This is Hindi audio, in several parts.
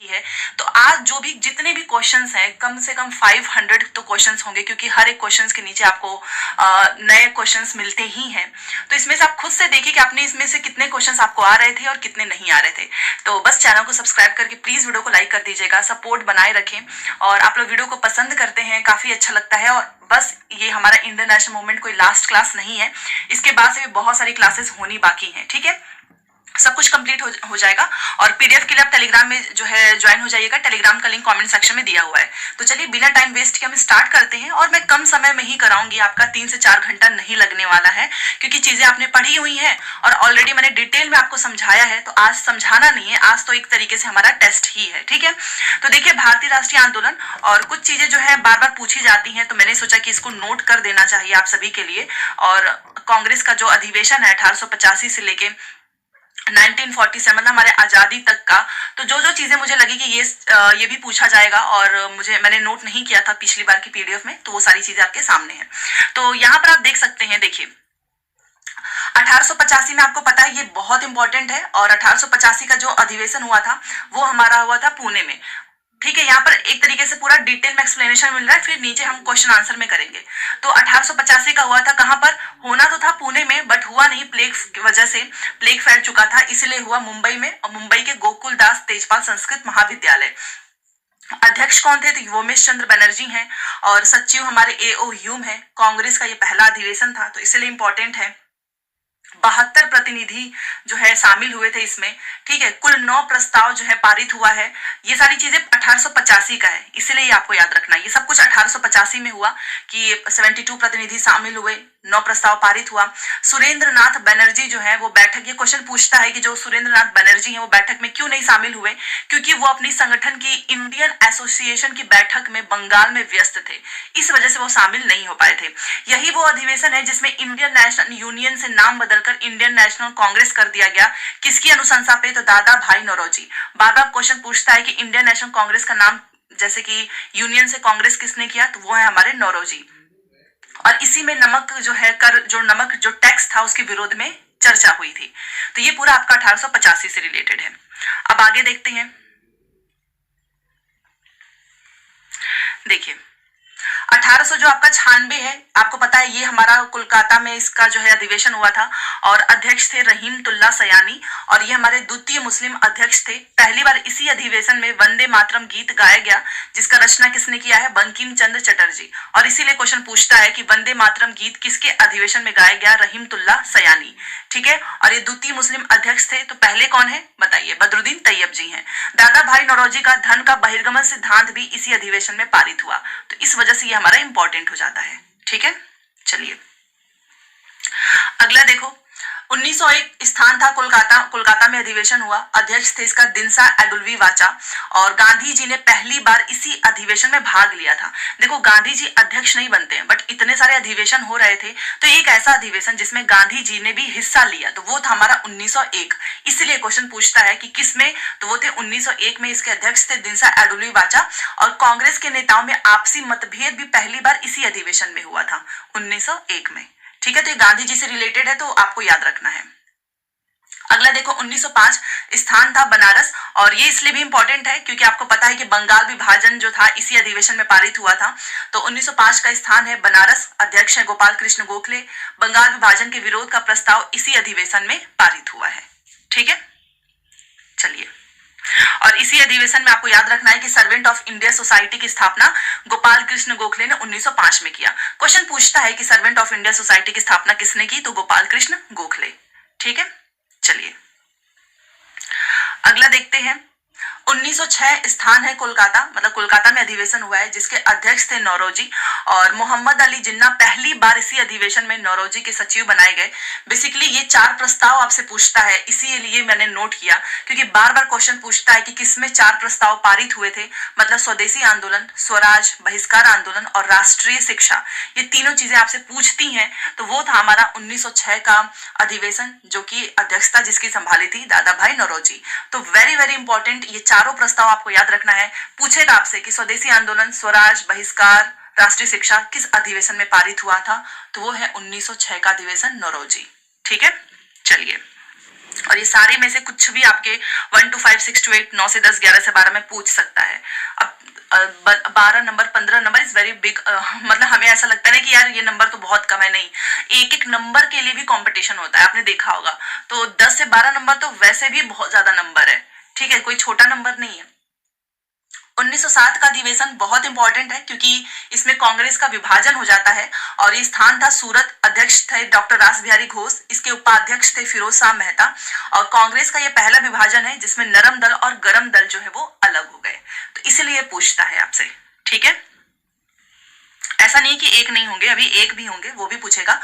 है। तो आज जो भी जितने भी क्वेश्चंस हैं कम से कम 500 तो क्वेश्चंस होंगे, क्योंकि हर एक क्वेश्चंस के नीचे आपको नए क्वेश्चंस मिलते ही हैं। तो इसमें से आप खुद से देखिए कि आपने इसमें से कितने क्वेश्चंस आपको आ रहे थे और कितने नहीं आ रहे थे। तो बस चैनल को सब्सक्राइब करके प्लीज वीडियो को लाइक कर दीजिएगा, सपोर्ट बनाए रखें। और आप लोग वीडियो को पसंद करते हैं, काफी अच्छा लगता है। और बस ये हमारा इंडियन नेशनल मूवमेंट कोई लास्ट क्लास नहीं है, इसके बाद से भी बहुत सारी क्लासेस होनी बाकी हैं। ठीक है, सब कुछ कंप्लीट हो जाएगा। और पीडीएफ के लिए आप टेलीग्राम में जो है ज्वाइन हो जाइएगा, टेलीग्राम का लिंक कमेंट सेक्शन में दिया हुआ है। तो चलिए बिना टाइम वेस्ट के हम स्टार्ट करते हैं। और मैं कम समय में ही कराऊंगी, आपका 3 से 4 घंटा नहीं लगने वाला है, क्योंकि चीजें आपने पढ़ी हुई हैं और ऑलरेडी मैंने डिटेल में आपको समझाया है। तो आज समझाना नहीं है, आज तो एक तरीके से हमारा टेस्ट ही है। ठीक है, तो देखिए भारतीय राष्ट्रीय आंदोलन और कुछ चीजें जो है बार बार पूछी जाती हैं, तो मैंने सोचा कि इसको नोट कर देना चाहिए आप सभी के लिए। और कांग्रेस का जो अधिवेशन है 1885 से लेके 1947 मतलब हमारे आजादी तक का, तो जो जो चीजें मुझे लगी कि ये भी पूछा जाएगा और मैंने नोट नहीं किया था पिछली बार की पीडीएफ में, तो वो सारी चीजें आपके सामने हैं। तो यहाँ पर आप देख सकते हैं, देखिए 1885 में आपको पता है ये बहुत इंपॉर्टेंट है। और 1885 का जो अधिवेशन हुआ था वो हमारा हुआ था पुणे में। ठीक है, यहाँ पर एक तरीके से पूरा डिटेल में एक्सप्लेनेशन मिल रहा है, फिर नीचे हम क्वेश्चन आंसर में करेंगे। तो 1885 का हुआ था कहाँ पर, होना तो था पुणे में, बट हुआ नहीं, प्लेग की वजह से प्लेग फैल चुका था, इसलिए हुआ मुंबई में। और मुंबई के गोकुलदास तेजपाल संस्कृत महाविद्यालय। अध्यक्ष कौन थे, तो योमेश चंद्र बनर्जी हैं। और सचिव हमारे A.O. ह्यूम है। कांग्रेस का ये पहला अधिवेशन था, तो इसलिए इंपॉर्टेंट है। 72 प्रतिनिधि जो है शामिल हुए थे इसमें। ठीक है, कुल 9 प्रस्ताव जो है पारित हुआ है। ये सारी चीजें 1885 का है, इसलिए ये आपको याद रखना है। ये सब कुछ 1885 में हुआ कि 72 प्रतिनिधि शामिल हुए, 9 प्रस्ताव पारित हुआ। सुरेंद्र नाथ बनर्जी जो है वो बैठक, ये क्वेश्चन पूछता है कि जो सुरेंद्र नाथ बनर्जी है वो बैठक में क्यों नहीं शामिल हुए, क्योंकि वो अपनी संगठन की इंडियन एसोसिएशन की बैठक में बंगाल में व्यस्त थे, इस वजह से वो शामिल नहीं हो पाए थे। यही वो अधिवेशन है जिसमें इंडियन नेशनल यूनियन से नाम बदलकर इंडियन नेशनल कांग्रेस कर दिया गया। किसकी अनुशंसा पे, तो दादा भाई नौरोजी। बार बार क्वेश्चन पूछता है कि इंडियन नेशनल कांग्रेस का नाम, जैसे कि यूनियन से कांग्रेस किसने किया, तो वो है हमारे नौरोजी। और इसी में नमक जो है कर, जो नमक जो टैक्स था उसके विरोध में चर्चा हुई थी। तो ये पूरा आपका 1885 से रिलेटेड है। अब आगे देखते हैं, देखिए 1800 जो आपका 96 है, आपको पता है ये हमारा कोलकाता में इसका जो है अधिवेशन हुआ था। और अध्यक्ष थे रहीमतुल्ला सयानी, और ये हमारे द्वितीय मुस्लिम अध्यक्ष थे। पहली बार इसी अधिवेशन में वंदे मातरम गीत गाया गया, जिसका रचना किसने किया है, बंकिम चंद्र चटर्जी। और इसीलिए क्वेश्चन पूछता है कि वंदे मातरम गीत किसके अधिवेशन में गाया गया, रहीमतुल्ला सयानी। ठीक है, और ये द्वितीय मुस्लिम अध्यक्ष थे। तो पहले कौन है बताइए, बदरुद्दीन तैयब जी हैं। दादा भाई नौरोजी का धन का बहिर्गमन सिद्धांत भी इसी अधिवेशन में पारित हुआ, तो इस वजह से ये हमारा इंपॉर्टेंट हो जाता है। ठीक है, चलिए अगला देखो, 1901 स्थान था कोलकाता, कोलकाता में अधिवेशन हुआ। अध्यक्ष थे इसका दिनसा एडुल्वी वाचा। और गांधी जी ने पहली बार इसी अधिवेशन में भाग लिया था। देखो गांधी जी अध्यक्ष नहीं बनते हैं, बट इतने सारे अधिवेशन हो रहे थे, तो एक ऐसा अधिवेशन जिसमें गांधी जी ने भी हिस्सा लिया, तो वो था हमारा 1901। इसलिए क्वेश्चन पूछता है कि किसमें, तो वो थे 1901 में। इसके अध्यक्ष थे दिनसा एडुल्वी वाचा। और कांग्रेस के नेताओं में आपसी मतभेद भी पहली बार इसी अधिवेशन में हुआ था, 1901 में। ठीक है, तो ये गांधी जी से रिलेटेड है, तो आपको याद रखना है। अगला देखो 1905 स्थान था बनारस। और ये इसलिए भी इंपॉर्टेंट है क्योंकि आपको पता है कि बंगाल विभाजन जो था इसी अधिवेशन में पारित हुआ था। तो 1905 का स्थान है बनारस। अध्यक्ष है गोपाल कृष्ण गोखले। बंगाल विभाजन के विरोध का प्रस्ताव इसी अधिवेशन में पारित हुआ है। ठीक है, चलिए, और इसी अधिवेशन में आपको याद रखना है कि सर्वेंट ऑफ इंडिया सोसाइटी की स्थापना गोपाल कृष्ण गोखले ने 1905 में किया। क्वेश्चन पूछता है कि सर्वेंट ऑफ इंडिया सोसाइटी की स्थापना किसने की, तो गोपाल कृष्ण गोखले। ठीक है, चलिए अगला देखते हैं। 1906 स्थान है कोलकाता, मतलब कोलकाता में अधिवेशन हुआ है, जिसके अध्यक्ष थे नौरोजी। और मोहम्मद अली जिन्ना पहली बार इसी अधिवेशन में नौरोजी के सचिव बनाए गए। बेसिकली ये 4 प्रस्ताव आपसे पूछता है, इसीलिए मैंने नोट किया, क्योंकि बार बार क्वेश्चन पूछता है कि किसमें 4 प्रस्ताव पारित हुए थे। मतलब स्वदेशी आंदोलन, स्वराज, बहिष्कार आंदोलन और राष्ट्रीय शिक्षा, ये तीनों चीजें आपसे पूछती हैं। तो वो था हमारा 1906 का अधिवेशन, जो कि अध्यक्षता जिसकी संभाली थी दादा भाई नौरोजी। तो वेरी वेरी इंपॉर्टेंट, ये चारों प्रस्ताव आपको याद रखना है। पूछेगा आपसे कि स्वदेशी आंदोलन, स्वराज, बहिष्कार, राष्ट्रीय शिक्षा किस अधिवेशन में पारित हुआ था, तो वो है 1906 का अधिवेशन नौरोजी। ठीक है, चलिए और ये सारे में से कुछ भी आपके 1 to 5 6 to 8 9 से 10 11 से 12 में पूछ सकता है। अब 12 number 15 number is very big, मतलब हमें ऐसा लगता है कि यार ये नंबर तो बहुत कम है, नहीं, एक एक नंबर के लिए भी कंपटीशन होता है, आपने देखा होगा। तो 10 से 12 नंबर तो वैसे भी बहुत ज्यादा नंबर है, ठीक है, कोई छोटा नंबर नहीं है। 1907 का अधिवेशन बहुत इंपॉर्टेंट है क्योंकि इसमें कांग्रेस का विभाजन हो जाता है और ये स्थान था सूरत। अध्यक्ष थे डॉक्टर रास बिहारी घोष, इसके उपाध्यक्ष थे फिरोज शाह मेहता। और कांग्रेस का ये पहला विभाजन है जिसमें नरम दल और गरम दल जो है वो अलग हो गए, तो इसलिए पूछता है आपसे, ठीक है। ऐसा नहीं कि एक नहीं होंगे, अभी एक भी होंगे, वो भी पूछेगा।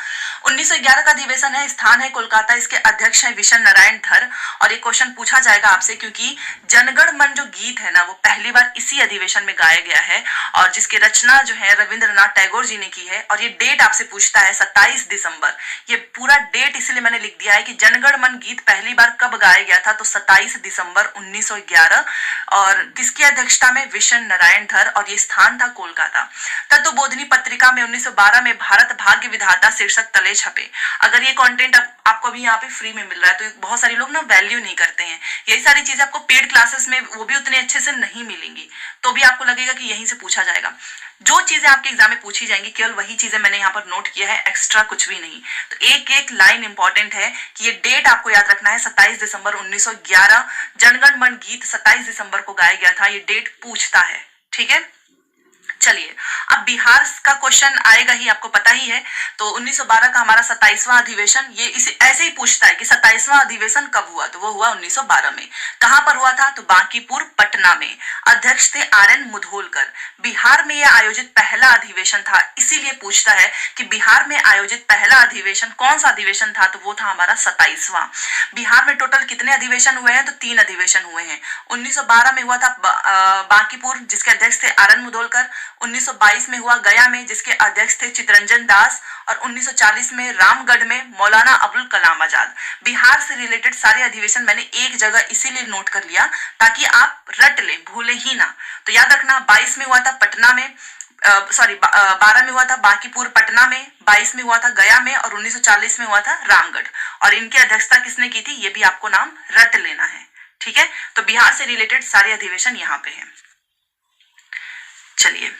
1911 का अधिवेशन है, स्थान है कोलकाता, इसके अध्यक्ष हैं विशन नारायण धर। और ये क्वेश्चन पूछा जाएगा आपसे क्योंकि जनगण मन जो गीत है ना वो पहली बार इसी अधिवेशन में गाया गया है और जिसकी रचना जो है रविंद्रनाथ टैगोर जी ने की है। और ये डेट आपसे पूछता है 27 दिसंबर, ये पूरा डेट इसलिए मैंने लिख दिया है कि जनगण मन गीत पहली बार कब गाया गया था, तो 27 दिसंबर 1911। और किसकी अध्यक्षता में, विशन नारायण धर, और ये स्थान था कोलकाता। तत्वबोधिनी पत्रिका में 1912 में भारत भाग्य विधाता शीर्षक तले छपे। अगर ये कंटेंट आपको अभी यहाँ पे फ्री में मिल रहा है तो बहुत सारे लोग ना वैल्यू नहीं करते हैं, यही सारी चीजें आपको पेड क्लासेस में वो भी उतने अच्छे से नहीं मिलेंगी, तो भी आपको लगेगा कि यहीं से पूछा जाएगा। जो चीजें आपके एग्जाम में पूछी जाएंगी केवल वही चीजें मैंने यहाँ पर नोट किया है, एक्स्ट्रा कुछ भी नहीं। तो एक एक लाइन इंपॉर्टेंट है कि ये डेट आपको याद रखना है, 27 दिसंबर 1911 जनगण मन गीत 27 दिसंबर को गाया गया था, ये डेट पूछता है, ठीक है। चलिए, अब बिहार का क्वेश्चन आएगा ही, आपको पता ही है। तो 1912 का हमारा 27वां अधिवेशन, ये इसे ऐसे ही पूछता है कि 27वां अधिवेशन कब हुआ, तो वो हुआ 1912 में। कहां पर हुआ था, तो बांकीपुर पटना में। अध्यक्ष थे RN मुधोलकर। बिहार में यह आयोजित पहला अधिवेशन था, इसीलिए पूछता है कि बिहार में आयोजित पहला अधिवेशन कौन सा अधिवेशन था, तो वो था हमारा 27वां। बिहार में टोटल कितने अधिवेशन हुए हैं, तो 3 अधिवेशन हुए हैं। 1912 में हुआ था बांकीपुर, जिसके अध्यक्ष थे RN मुधोलकर। 1922 में हुआ गया में, जिसके अध्यक्ष थे चितरंजन दास। और 1940 में रामगढ़ में मौलाना अबुल कलाम आजाद। बिहार से रिलेटेड सारे अधिवेशन मैंने एक जगह इसीलिए नोट कर लिया ताकि आप रट ले, भूले ही ना। तो याद रखना, 22 में हुआ था पटना में, 12 में हुआ था बांकीपुर पटना में, 22 में हुआ था गया में, और 1940 में हुआ था रामगढ़। और इनकी अध्यक्षता किसने की थी, ये भी आपको नाम रट लेना है, ठीक है। तो बिहार से रिलेटेड सारे अधिवेशन यहाँ पे हैं। चलिए,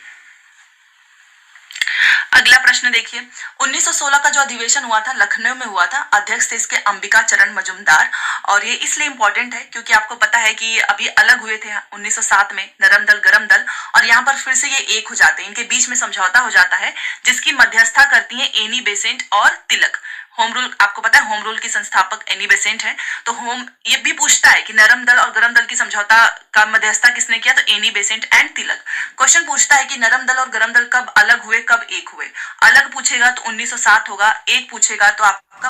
अगला प्रश्न देखिए। 1916 का जो अधिवेशन हुआ था लखनऊ में हुआ था, अध्यक्ष थे इसके अंबिका चरण मजुमदार। और ये इसलिए इंपॉर्टेंट है क्योंकि आपको पता है कि अभी अलग हुए थे 1907 में नरम दल गरम दल, और यहाँ पर फिर से ये एक हो जाते हैं, इनके बीच में समझौता हो जाता है जिसकी मध्यस्थता करती है एनी बेसेंट और तिलक। होम रूल, आपको पता है होम रूल की संस्थापक एनी बेसेंट है। तो होम ये भी पूछता है कि नरम दल और गरम दल की समझौता का मध्यस्थता किसने किया, तो Annie Besant and Tilak. Question पूछता है कि नरम दल और गरम दल कब अलग हुए, कब एक हुए। अलग पूछेगा तो 1907 होगा, एक पूछेगा तो आपका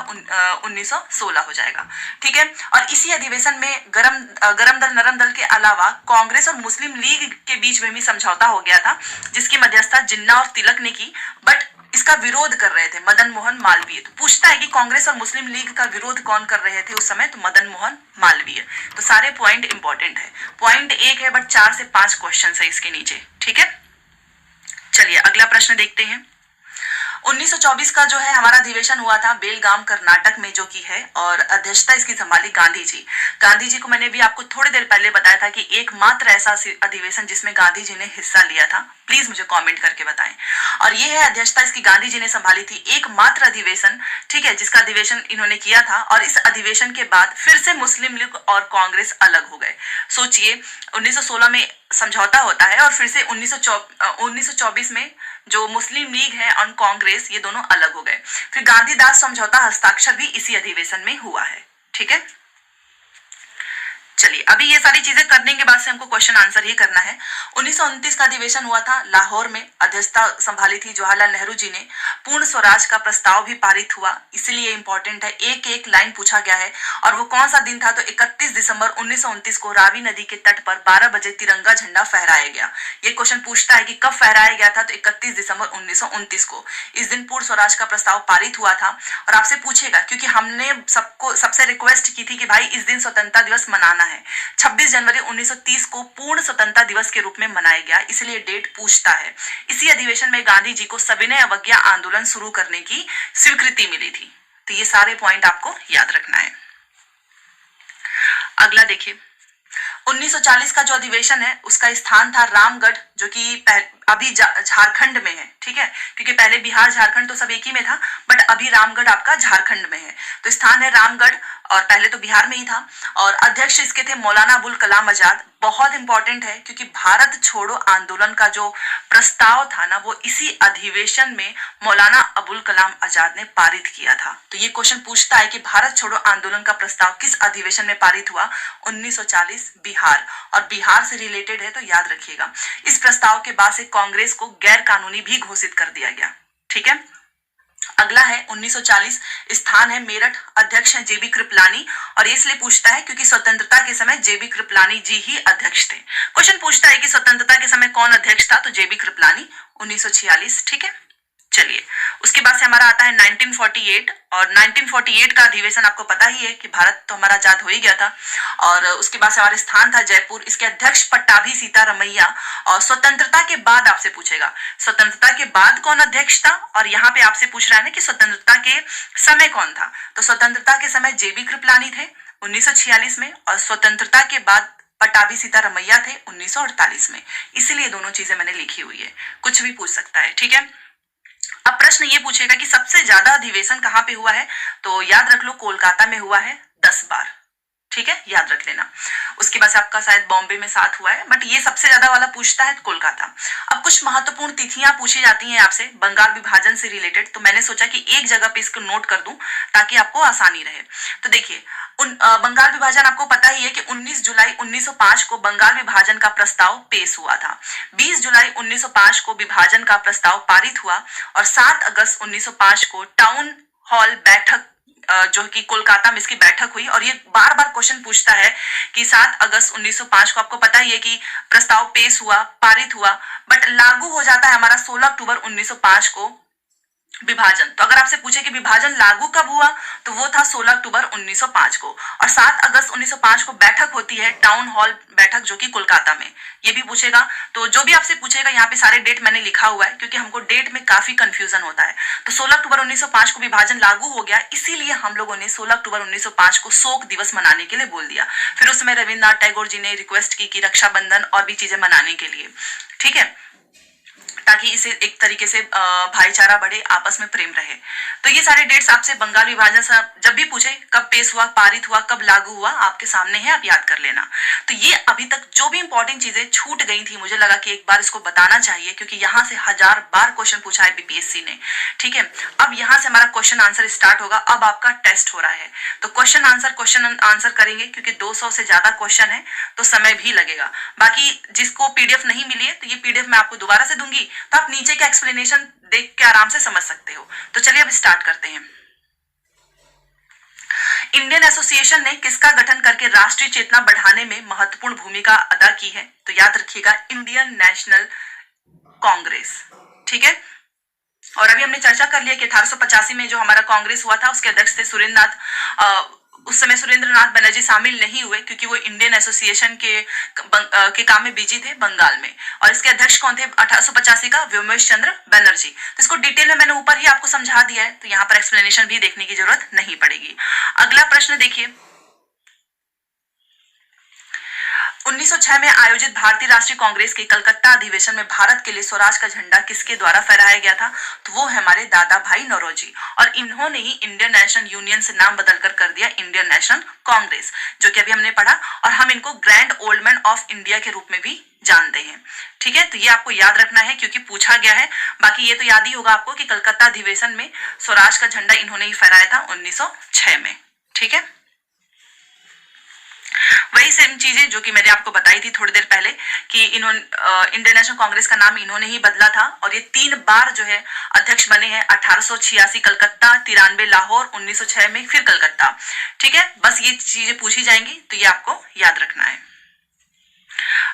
1916 हो जाएगा, ठीक है। और इसी अधिवेशन में गरम दल नरम दल के अलावा कांग्रेस और मुस्लिम लीग के बीच में भी समझौता हो गया था जिसकी मध्यस्थता जिन्ना और तिलक ने की, बट इसका विरोध कर रहे थे मदन मोहन मालवीय। तो पूछता है कि कांग्रेस और मुस्लिम लीग का विरोध कौन कर रहे थे उस समय, तो मदन मोहन मालवीय। तो सारे पॉइंट इंपॉर्टेंट है, पॉइंट एक है बट 4 से 5 क्वेश्चन है इसके नीचे, ठीक है। चलिए अगला प्रश्न देखते हैं। 1924 का जो है हमारा अधिवेशन हुआ था बेलगाम कर्नाटक में जो की है, और अध्यक्षता इसकी संभाली गांधी जी। गांधी जी को मैंने भी आपको थोड़ी देर पहले बताया था कि एकमात्र ऐसा अधिवेशन जिसमें गांधी जी ने हिस्सा लिया था, प्लीज मुझे कमेंट करके बताएं। और ये है अध्यक्षता इसकी गांधी जी ने संभाली थी, एकमात्र अधिवेशन, ठीक है, जिसका अधिवेशन इन्होंने किया था। और इस अधिवेशन के बाद फिर से मुस्लिम लीग और कांग्रेस अलग हो गए। सोचिए 1916 में समझौता होता है और फिर से 1924 में जो मुस्लिम लीग है और कांग्रेस, ये दोनों अलग हो गए। फिर गांधीदास समझौता हस्ताक्षर भी इसी अधिवेशन में हुआ है, ठीक है। चलिए अभी ये सारी चीजें करने के बाद से हमको क्वेश्चन आंसर ही करना है। 1929 का अधिवेशन हुआ था लाहौर में, अध्यक्षता संभाली थी जवाहरलाल नेहरू जी ने। पूर्ण स्वराज का प्रस्ताव भी पारित हुआ, इसलिए इंपॉर्टेंट है, एक एक लाइन पूछा गया है। और वो कौन सा दिन था, तो 31 दिसंबर 1929 को रावी नदी के तट पर 12 बजे तिरंगा झंडा फहराया गया। ये क्वेश्चन पूछता है कि कब फहराया गया था, तो 31 दिसंबर 1929 को। इस दिन पूर्ण स्वराज का प्रस्ताव पारित हुआ था। और आपसे पूछेगा क्योंकि हमने सबसे रिक्वेस्ट की थी कि भाई इस दिन स्वतंत्रता दिवस मनाना है। 26 जनवरी 1930 को पूर्ण स्वतंत्रता दिवस के रूप में मनाया गया, इसलिए डेट पूछता है। इसी अधिवेशन में गांधी जी को सविनय अवज्ञा आंदोलन शुरू करने की स्वीकृति मिली थी। तो ये सारे पॉइंट आपको याद रखना है। अगला देखिए, 1940 का जो अधिवेशन है उसका स्थान था रामगढ़, जो कि अभी झारखंड में है, ठीक है, क्योंकि पहले बिहार झारखंड तो सब एक ही में था, बट अभी रामगढ़ आपका झारखंड में है, तो स्थान है रामगढ़, और पहले तो बिहार में ही था। और अध्यक्ष इसके थे मौलाना अबुल कलाम आजाद। बहुत इंपॉर्टेंट है क्योंकि भारत छोड़ो आंदोलन का जो प्रस्ताव था ना, वो इसी अधिवेशन में मौलाना अबुल कलाम आजाद ने पारित किया था। तो ये क्वेश्चन पूछता है कि भारत छोड़ो आंदोलन का प्रस्ताव किस अधिवेशन में पारित हुआ? 1940 बिहार, और बिहार से रिलेटेड है तो याद रखिएगा। इस प्रस्ताव के बाद से कांग्रेस को गैर कानूनी भी घोषित कर दिया गया, ठीक है। अगला है 1940, स्थान है मेरठ, अध्यक्ष हैं जेबी कृपलानी, और ये इसलिए पूछता है क्योंकि स्वतंत्रता के समय जेबी कृपलानी जी ही अध्यक्ष थे। क्वेश्चन पूछता है कि स्वतंत्रता के समय कौन अध्यक्ष था, तो जेबी कृपलानी, 1946, ठीक है। चलिए, उसके बाद से हमारा आता है 1948, और 1948 का अधिवेशन आपको पता ही है कि भारत तो हमारा आजाद हो ही गया था, और उसके बाद से हमारा स्थान था जयपुर, इसके अध्यक्ष पट्टाभी सीतारमैया। और स्वतंत्रता के बाद आपसे पूछेगा स्वतंत्रता के बाद कौन अध्यक्ष था, और यहाँ पे आपसे पूछ रहा है ना कि स्वतंत्रता के समय कौन था, तो स्वतंत्रता के समय जेबी कृपलानी थे 1946 में, और स्वतंत्रता के बाद पट्टाभी सीतारमैया थे 1948 में। इसीलिए दोनों चीजें मैंने लिखी हुई है, कुछ भी पूछ सकता है, ठीक है। अब प्रश्न ये पूछेगा कि सबसे ज्यादा अधिवेशन कहाँ पे हुआ है, तो याद रख लो कोलकाता में हुआ है 10 बार, ठीक है, याद रख लेना। उसके बाद आपका शायद बॉम्बे में 7 हुआ है, बट ये सबसे ज्यादा वाला पूछता है कोलकाता। अब कुछ महत्वपूर्ण तिथियां पूछी जाती हैं आपसे बंगाल विभाजन से रिलेटेड, तो मैंने सोचा कि एक जगह पे इसको नोट कर दूं ताकि आपको आसानी रहे। तो देखिए, बंगाल विभाजन आपको पता ही है कि 19 जुलाई 1905 को बंगाल विभाजन का प्रस्ताव पेश हुआ था। 20 जुलाई 1905 को विभाजन का प्रस्ताव पारित हुआ, और 7 अगस्त 1905 को टाउन हॉल बैठक जो कि कोलकाता में इसकी बैठक हुई। और ये बार बार क्वेश्चन पूछता है कि 7 अगस्त 1905 को आपको पता ही है कि प्रस्ताव पेश हुआ, पारित हुआ, बट लागू हो जाता है हमारा 16 अक्टूबर 1905 को विभाजन। तो अगर आपसे पूछे कि विभाजन लागू कब हुआ, तो वो था 16 अक्टूबर 1905 को, और 7 अगस्त 1905 को बैठक होती है टाउन हॉल बैठक जो कि कोलकाता में, ये भी पूछेगा। तो जो भी आपसे पूछेगा यहाँ पे सारे डेट मैंने लिखा हुआ है क्योंकि हमको डेट में काफी कंफ्यूजन होता है। तो 16 अक्टूबर 1905 को विभाजन लागू हो गया, इसीलिए हम लोगों ने 16 अक्टूबर 1905 को शोक दिवस मनाने के लिए बोल दिया। फिर उस समय रविन्द्रनाथ टैगोर जी ने रिक्वेस्ट की कि रक्षाबंधन और भी चीजें मनाने के लिए, ठीक है, ताकि इसे एक तरीके से भाईचारा बढ़े, आपस में प्रेम रहे। तो ये सारे डेट्स आपसे बंगाल विभाजन जब भी पूछे कब पेश हुआ, पारित हुआ, कब लागू हुआ, आपके सामने है, आप याद कर लेना। तो ये अभी तक जो भी इंपॉर्टेंट चीजें छूट गई थी, मुझे लगा कि एक बार इसको बताना चाहिए क्योंकि यहाँ से 1000 बार क्वेश्चन पूछा है बीपीएससी ने, ठीक है। अब यहाँ से हमारा क्वेश्चन आंसर स्टार्ट होगा। अब आपका टेस्ट हो रहा है, तो क्वेश्चन आंसर करेंगे क्योंकि 200 से ज्यादा क्वेश्चन है तो समय भी लगेगा। बाकी जिसको पीडीएफ नहीं मिली है, तो ये पीडीएफ मैं आपको दोबारा से दूंगी, तो आप नीचे का एक्सप्लेनेशन देख के आराम से समझ सकते हो। तो चलिए अब स्टार्ट करते हैं। इंडियन एसोसिएशन ने किसका गठन करके राष्ट्रीय चेतना बढ़ाने में महत्वपूर्ण भूमिका अदा की है, तो याद रखिएगा इंडियन नेशनल कांग्रेस, ठीक है। और अभी हमने चर्चा कर लिया कि 1885 में जो हमारा कांग्रेस हुआ था उसके अध्यक्ष थे उस समय सुरेंद्रनाथ बनर्जी शामिल नहीं हुए क्योंकि वो इंडियन एसोसिएशन के काम में बिजी थे बंगाल में। और इसके अध्यक्ष कौन थे 1885 का? व्योमेश चंद्र बनर्जी। तो इसको डिटेल में मैंने ऊपर ही आपको समझा दिया है, तो यहाँ पर एक्सप्लेनेशन भी देखने की जरूरत नहीं पड़ेगी। अगला प्रश्न देखिए, 1906 में आयोजित भारतीय राष्ट्रीय कांग्रेस के कलकत्ता अधिवेशन में भारत के लिए स्वराज का झंडा किसके द्वारा फहराया गया था, तो वो है हमारे दादा भाई नौरोजी। और इन्होंने ही इंडियन नेशनल यूनियन से नाम बदलकर कर दिया इंडियन नेशनल कांग्रेस, जो कि अभी हमने पढ़ा, और हम इनको grand old man of India के रूप में भी जानते हैं, ठीक है। तो ये आपको याद रखना है क्योंकि पूछा गया है। बाकी ये तो याद ही होगा आपको कि कलकत्ता अधिवेशन में स्वराज का झंडा इन्होंने ही फहराया था 1906 में, ठीक है। वही सेम चीजें जो कि मैंने आपको बताई थी थोड़ी देर पहले कि इन्होंने इंडियन नेशनल कांग्रेस का नाम इन्होंने ही बदला था, और ये 3 बार जो है अध्यक्ष बने हैं। 1886 कलकत्ता, 93 लाहौर, 1906 में फिर कलकत्ता, ठीक है। बस ये चीजें पूछी जाएंगी तो ये आपको याद रखना है।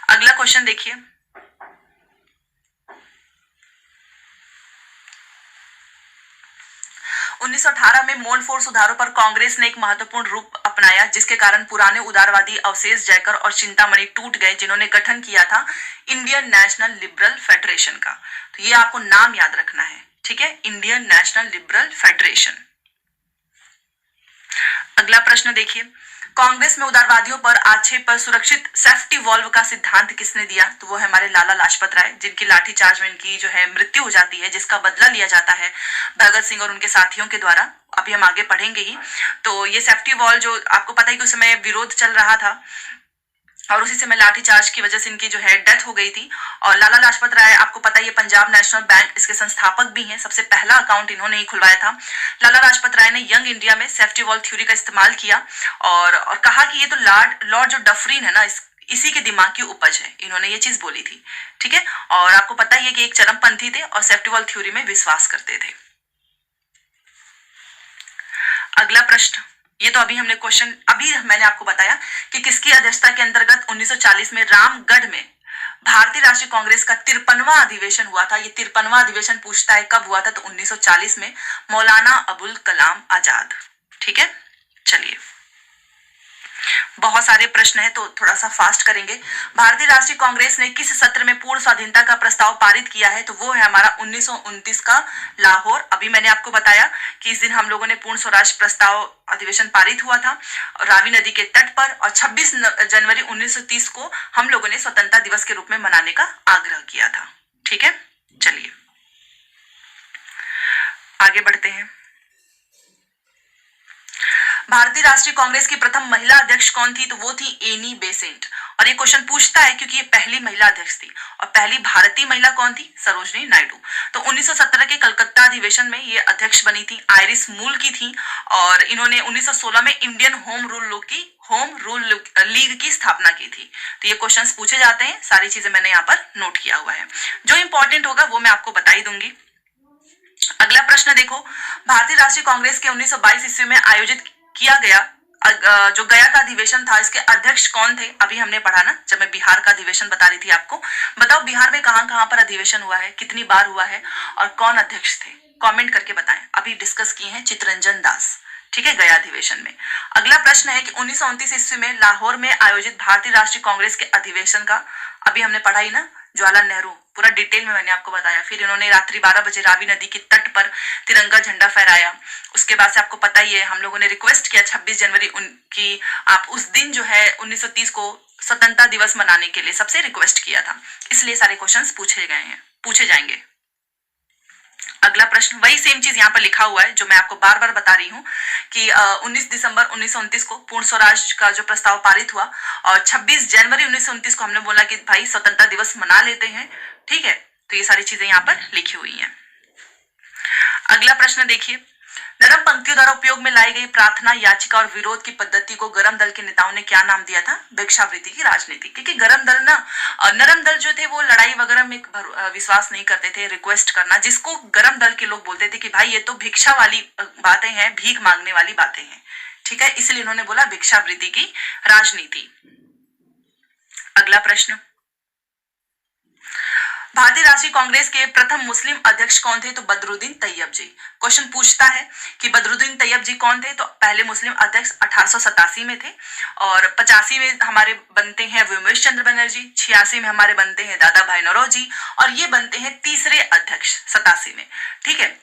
अगला क्वेश्चन देखिए, 1918 में मोलफोर सुधारों पर कांग्रेस ने एक महत्वपूर्ण रूप अपनाया जिसके कारण पुराने उदारवादी अवशेष जयकर और चिंतामणि टूट गए, जिन्होंने गठन किया था इंडियन नेशनल लिबरल फेडरेशन का। तो ये आपको नाम याद रखना है, ठीक है, इंडियन नेशनल लिबरल फेडरेशन। अगला प्रश्न देखिए, कांग्रेस में उदारवादियों पर आक्षेप पर सुरक्षित सेफ्टी वॉल्व का सिद्धांत किसने दिया? तो वो है हमारे लाला लाजपत राय, जिनकी लाठीचार्ज में इनकी जो है मृत्यु हो जाती है, जिसका बदला लिया जाता है भगत सिंह और उनके साथियों के द्वारा। अभी हम आगे पढ़ेंगे ही। तो ये सेफ्टी वॉल जो आपको पता है कि उस समय विरोध चल रहा था और उसी समय लाठीचार्ज की वजह से इनकी जो है डेथ हो गई थी। और लाला लाजपत राय आपको पता है ये पंजाब नेशनल बैंक इसके संस्थापक भी हैं, सबसे पहला अकाउंट इन्होंने ही खुलवाया था। लाला लाजपत राय ने यंग इंडिया में सेफ्टी वॉल थ्योरी का इस्तेमाल किया और कहा कि ये तो लॉर्ड जो डफरीन है ना, इसी के दिमाग की उपज है, इन्होंने ये चीज बोली थी। ठीक है, और आपको पता ही है कि एक चरमपंथी थे और सेफ्टी वॉल थ्योरी में विश्वास करते थे। अगला प्रश्न, ये तो अभी हमने क्वेश्चन अभी मैंने आपको बताया कि किसकी अध्यक्षता के अंतर्गत 1940 में रामगढ़ में भारतीय राष्ट्रीय कांग्रेस का 53वां अधिवेशन हुआ था। ये 53वां अधिवेशन पूछता है कब हुआ था, तो 1940 में, मौलाना अबुल कलाम आजाद। ठीक है, चलिए बहुत सारे प्रश्न है तो थोड़ा सा फास्ट करेंगे। भारतीय राष्ट्रीय कांग्रेस ने किस सत्र में पूर्ण स्वाधीनता का प्रस्ताव पारित किया है? तो वो है हमारा 1929 का लाहौर। अभी मैंने आपको बताया कि इस दिन हम लोगों ने पूर्ण स्वराज प्रस्ताव अधिवेशन पारित हुआ था रावी नदी के तट पर, और 26 जनवरी 1930 को हम लोगों ने स्वतंत्रता दिवस के रूप में मनाने का आग्रह किया था। ठीक है, चलिए आगे बढ़ते हैं। भारतीय राष्ट्रीय कांग्रेस की प्रथम महिला अध्यक्ष कौन थी? तो वो थी एनी बेसेंट। और ये क्वेश्चन पूछता है क्योंकि ये पहली महिला अध्यक्ष थी। और पहली भारतीय महिला कौन थी? सरोजनी नायडू। तो 1917 के कलकत्ता अधिवेशन में ये अध्यक्ष बनी थी, आयरिश मूल की थी, और इन्होंने 1916 में इंडियन होम रूल लीग की स्थापना की थी। तो ये क्वेश्चंस पूछे जाते हैं, सारी चीजें मैंने यहाँ पर नोट किया हुआ है, जो इंपॉर्टेंट होगा वो मैं आपको बता ही दूंगी। अगला प्रश्न देखो, भारतीय राष्ट्रीय कांग्रेस के 1922 ईस्वी में आयोजित किया गया जो गया का अधिवेशन था, इसके अध्यक्ष कौन थे? अभी हमने पढ़ा ना, जब मैं बिहार का अधिवेशन बता रही थी आपको। बताओ बिहार में कहां कहां पर अधिवेशन हुआ है, कितनी बार हुआ है और कौन अध्यक्ष थे? कमेंट करके बताएं। अभी डिस्कस किए हैं चितरंजन दास। ठीक है, गया अधिवेशन में। अगला प्रश्न है कि 1929 ईस्वी में लाहौर में आयोजित भारतीय राष्ट्रीय कांग्रेस के अधिवेशन का, अभी हमने पढ़ा ही ना, जवाहरलाल नेहरू, पूरा डिटेल में मैंने आपको बताया। फिर इन्होंने रात्रि 12 बजे रावी नदी के तट पर तिरंगा झंडा फहराया। उसके बाद से आपको पता ही है हम लोगों ने रिक्वेस्ट किया 26 जनवरी की, आप उस दिन जो है 1930 को स्वतंत्रता दिवस मनाने के लिए सबसे रिक्वेस्ट किया था, इसलिए सारे क्वेश्चंस पूछे जाएंगे। अगला प्रश्न, वही सेम चीज यहाँ पर लिखा हुआ है जो मैं आपको बार बार बता रही हूँ कि 19 दिसंबर 1929 को पूर्ण स्वराज का जो प्रस्ताव पारित हुआ, और 26 जनवरी 1929 को हमने बोला कि भाई स्वतंत्रता दिवस मना लेते हैं। ठीक है, तो ये सारी चीजें यहाँ पर लिखी हुई हैं। अगला प्रश्न देखिए, नरम पंक्तियों द्वारा उपयोग में लाई गई प्रार्थना, याचिका और विरोध की पद्धति को गरम दल के नेताओं ने क्या नाम दिया था? भिक्षावृत्ति की राजनीति। क्योंकि गरम दल ना, नरम दल जो थे वो लड़ाई वगैरह में विश्वास नहीं करते थे, रिक्वेस्ट करना, जिसको गरम दल के लोग बोलते थे कि भाई ये तो भिक्षा वाली बातें हैं, भीख मांगने वाली बातें हैं। ठीक है, इसलिए इन्होंने बोला भिक्षावृत्ति की राजनीति। अगला प्रश्न, भारतीय राष्ट्रीय कांग्रेस के प्रथम मुस्लिम अध्यक्ष कौन थे? तो बदरुद्दीन तैयब जी। क्वेश्चन पूछता है कि बदरुद्दीन तैयब जी कौन थे? तो पहले मुस्लिम अध्यक्ष 1887 में थे, और 85 में हमारे बनते हैं व्योमेश चंद्र बनर्जी, 86 में हमारे बनते हैं दादा भाई नौरोजी, और ये बनते हैं तीसरे अध्यक्ष 87 में। ठीक है,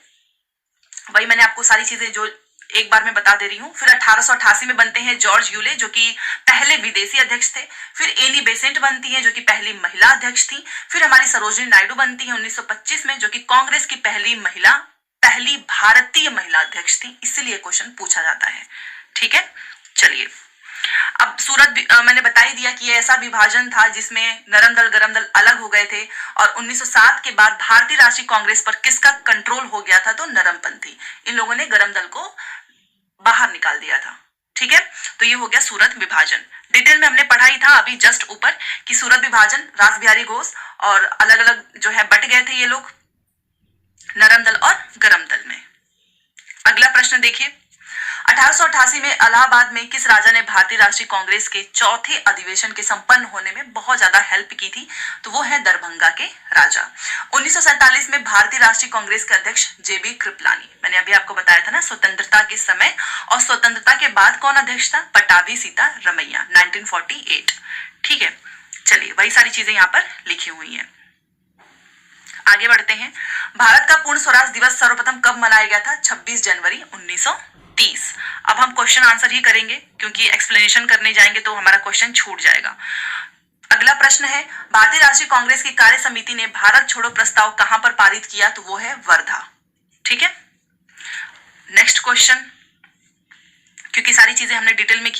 वही मैंने आपको सारी चीजें जो एक बार में बता दे रही हूँ। फिर 1888 में बनते हैं जॉर्ज यूले, जो कि पहले विदेशी अध्यक्ष थे। फिर एनी बेसेंट बनती है, जो कि पहली महिला अध्यक्ष थी। फिर हमारी सरोजनी नायडू बनती है 1925 में, जो कि कांग्रेस की पहली भारतीय महिला अध्यक्ष थी, इसलिए क्वेश्चन पूछा जाता है। ठीक है, चलिए अब सूरत मैंने बता ही दिया कि ये ऐसा विभाजन था जिसमें नरम दल गरम दल अलग हो गए थे, और 1907 के बाद भारतीय राष्ट्रीय कांग्रेस पर किसका कंट्रोल हो गया था? तो नरमपंथी। इन लोगों ने गरम दल को बाहर निकाल दिया था। ठीक है, तो ये हो गया सूरत विभाजन। डिटेल में हमने पढ़ा ही था अभी जस्ट ऊपर कि सूरत विभाजन, रास बिहारी घोष और अलग अलग जो है बट गए थे ये लोग नरम दल और गरम दल में। अगला प्रश्न देखिए, 1888 में इलाहाबाद में किस राजा ने भारतीय राष्ट्रीय कांग्रेस के चौथे अधिवेशन के संपन्न होने में बहुत ज्यादा हेल्प की थी? तो वो है दरभंगा के राजा। 1947 में भारतीय राष्ट्रीय कांग्रेस के अध्यक्ष जेबी कृपलानी, मैंने अभी आपको बताया था ना, स्वतंत्रता के समय और स्वतंत्रता के बाद कौन अध्यक्ष था? पटाभी सीता रमैया, 1948। ठीक है, चलिए वही सारी चीजें यहाँ पर लिखी हुई है। आगे बढ़ते हैं। भारत का पूर्ण स्वराज दिवस सर्वप्रथम कब मनाया गया था? 26 जनवरी 1900 30। अब हम क्वेश्चन आंसर ही करेंगे क्योंकि एक्सप्लेनेशन करने जाएंगे तो हमारा क्वेश्चन छूट जाएगा। अगला प्रश्न है, भारतीय राष्ट्रीय कांग्रेस की कार्य समिति ने भारत छोड़ो प्रस्ताव कहां पर पारित किया? तो वो है वर्धा। ठीक है, नेक्स्ट क्वेश्चन, क्योंकि सारी चीजें हमने डिटेल में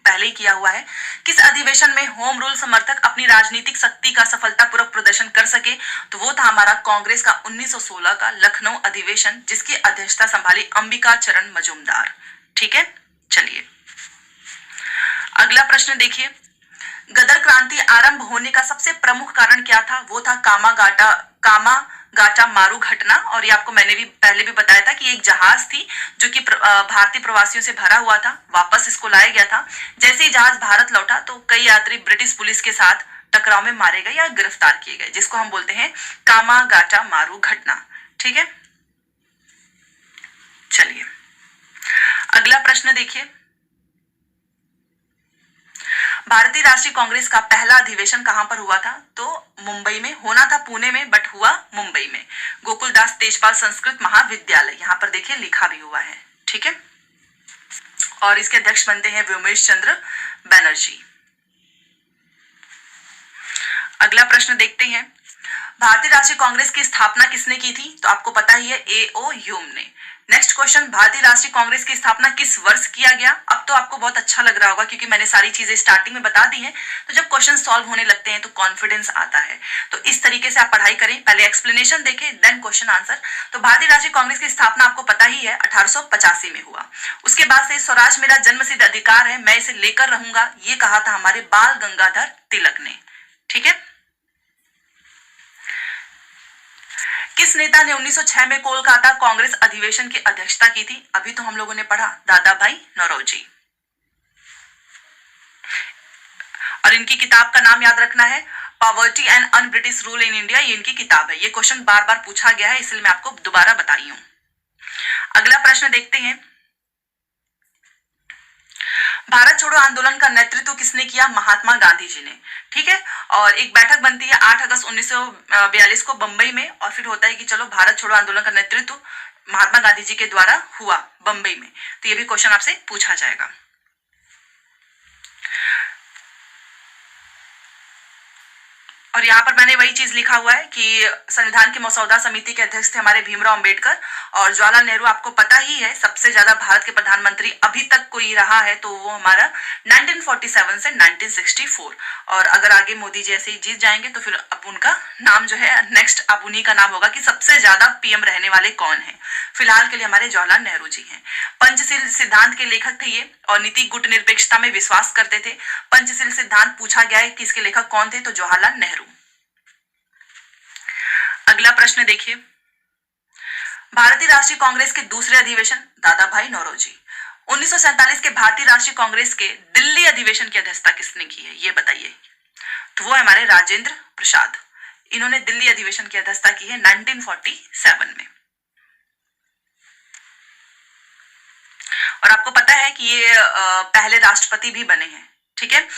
पहले ही किया हुआ है। किस अधिवेशन में होम रूल समर्थक अपनी राजनीतिक शक्ति का सफलतापूर्वक प्रदर्शन कर सके? तो वो था हमारा कांग्रेस का 1916 का लखनऊ अधिवेशन, जिसकी अध्यक्षता संभाली अंबिका चरण मजूमदार। ठीक है, चलिए अगला प्रश्न देखिए, गदर क्रांति आरंभ होने का सबसे प्रमुख कारण क्या था? वो था कामागाटा मारू घटना। और ये आपको मैंने भी पहले भी बताया था कि एक जहाज थी जो कि भारतीय प्रवासियों से भरा हुआ था, वापस इसको लाया गया था। जैसे ही जहाज भारत लौटा तो कई यात्री ब्रिटिश पुलिस के साथ टकराव में मारे गए या गिरफ्तार किए गए, जिसको हम बोलते हैं कामागाटा मारू घटना। ठीक है, चलिए अगला प्रश्न देखिए, भारतीय राष्ट्रीय कांग्रेस का पहला अधिवेशन कहां पर हुआ था? तो मुंबई में होना था, पुणे में, बट हुआ मुंबई में, गोकुलदास तेजपाल संस्कृत महाविद्यालय, यहां पर देखिए लिखा भी हुआ है। ठीक है, और इसके अध्यक्ष बनते हैं व्योमेश चंद्र बनर्जी। अगला प्रश्न देखते हैं, भारतीय राष्ट्रीय कांग्रेस की स्थापना किसने की थी? तो आपको पता ही है, A.O. ह्यूम ने। नेक्स्ट क्वेश्चन, भारतीय राष्ट्रीय कांग्रेस की स्थापना किस वर्ष किया गया? अब तो आपको बहुत अच्छा लग रहा होगा क्योंकि मैंने सारी चीजें स्टार्टिंग में बता दी हैं, तो जब क्वेश्चन सॉल्व होने लगते हैं तो कॉन्फिडेंस आता है। तो इस तरीके से आप पढ़ाई करें, पहले एक्सप्लेनेशन देखें देन क्वेश्चन आंसर। तो भारतीय राष्ट्रीय कांग्रेस की स्थापना आपको पता ही है 1885 में हुआ। उसके बाद से स्वराज मेरा जन्मसिद्ध अधिकार है, मैं इसे लेकर रहूंगा, ये कहा था हमारे बाल गंगाधर तिलक ने। ठीक है, किस नेता ने 1906 में कोलकाता कांग्रेस अधिवेशन की अध्यक्षता की थी? अभी तो हम लोगों ने पढ़ा, दादा भाई नौरोजी। और इनकी किताब का नाम याद रखना है, poverty and un British rule in India, ये इनकी किताब है। ये क्वेश्चन बार बार पूछा गया है, इसलिए मैं आपको दोबारा बता रही हूं। अगला प्रश्न देखते हैं, भारत छोड़ो आंदोलन का नेतृत्व किसने किया? महात्मा गांधी जी ने। ठीक है, और एक बैठक बनती है 8 अगस्त 1942 को बंबई में, और फिर होता है कि चलो भारत छोड़ो आंदोलन का नेतृत्व महात्मा गांधी जी के द्वारा हुआ बंबई में। तो ये भी क्वेश्चन आपसे पूछा जाएगा। और यहाँ पर मैंने वही चीज लिखा हुआ है कि संविधान की मसौदा समिति के अध्यक्ष थे हमारे भीमराव अंबेडकर, और जवाहरलाल नेहरू आपको पता ही है सबसे ज्यादा भारत के प्रधानमंत्री अभी तक कोई रहा है तो वो हमारा 1947 से 1964। और अगर आगे मोदी जी ऐसे ही जीत जाएंगे तो फिर अब उनका नाम जो है नेक्स्ट अब उन्हीं का नाम होगा कि सबसे ज्यादा पीएम रहने वाले कौन है। फिलहाल के लिए हमारे जवाहरलाल नेहरू जी हैं। पंचशील सिद्धांत के लेखक थे ये, और नीति गुट निरपेक्षता में विश्वास करते थे। पंचशील सिद्धांत पूछा गया है कि इसके लेखक कौन थे? तो जवाहरलाल नेहरू। अगला प्रश्न देखिए, भारतीय राष्ट्रीय कांग्रेस के दूसरे अधिवेशन, दादा भाई नौरोजी। 1947 के भारतीय राष्ट्रीय कांग्रेस के दिल्ली अधिवेशन की अध्यक्षता किसने की है? ये बताइए। तो वो है हमारे राजेंद्र प्रसाद, इन्होंने दिल्ली अधिवेशन की अध्यक्षता की है 1947 में। और आपको पता है कि ये पहले राष्ट्रपति भी बने हैं। ठीक है,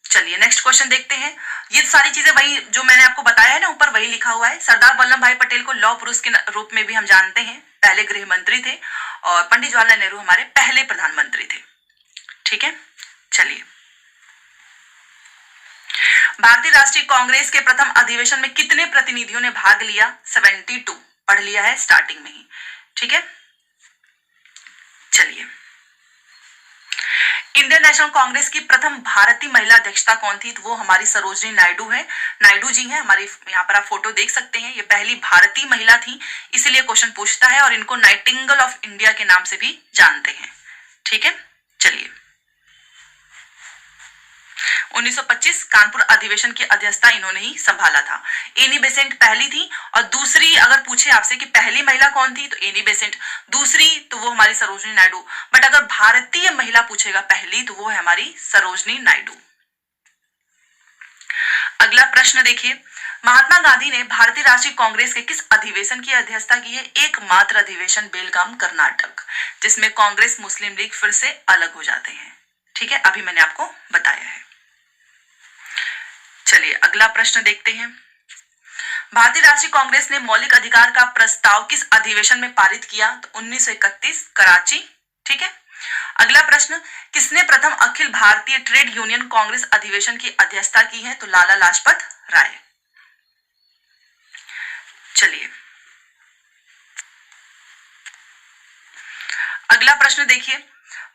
चलिए नेक्स्ट क्वेश्चन देखते हैं। ये सारी चीजें वही जो मैंने आपको बताया है ना, ऊपर वही लिखा हुआ है। सरदार वल्लभ भाई पटेल को लौह पुरुष के रूप में भी हम जानते हैं, पहले गृह मंत्री थे, और पंडित जवाहरलाल नेहरू हमारे पहले प्रधानमंत्री थे। ठीक है, चलिए भारतीय राष्ट्रीय कांग्रेस के प्रथम अधिवेशन में कितने प्रतिनिधियों ने भाग लिया? 72, पढ़ लिया है स्टार्टिंग में ही। ठीक है, चलिए इंडियन नेशनल कांग्रेस की प्रथम भारतीय महिला अध्यक्षता कौन थी? तो वो हमारी सरोजनी नायडू है, नायडू जी हैं हमारी। यहाँ पर आप फोटो देख सकते हैं, ये पहली भारतीय महिला थी, इसलिए क्वेश्चन पूछता है, और इनको नाइटिंगेल ऑफ इंडिया के नाम से भी जानते हैं। ठीक है, चलिए 1925 कानपुर अधिवेशन की अध्यक्षता इन्होंने ही संभाला था। एनी बेसेंट पहली थी, और दूसरी अगर पूछे आपसे कि पहली महिला कौन थी तो एनी बेसेंट, दूसरी तो वो हमारी सरोजनी नायडू। बट अगर भारतीय महिला पूछेगा पहली तो वो है हमारी सरोजनी नायडू। अगला प्रश्न देखिए, महात्मा गांधी ने भारतीय राष्ट्रीय कांग्रेस के किस अधिवेशन की अध्यक्षता की है? एकमात्र अधिवेशन, बेलगाम कर्नाटक, जिसमें कांग्रेस मुस्लिम लीग फिर से अलग हो जाते हैं। ठीक है, अभी मैंने आपको बताया है। चलिए अगला प्रश्न देखते हैं, भारतीय राष्ट्रीय कांग्रेस ने मौलिक अधिकार का प्रस्ताव किस अधिवेशन में पारित किया? तो 1931 कराची। ठीक है। अगला प्रश्न, किसने प्रथम अखिल भारतीय ट्रेड यूनियन कांग्रेस अधिवेशन की अध्यक्षता की है? तो लाला लाजपत राय। चलिए अगला प्रश्न देखिए,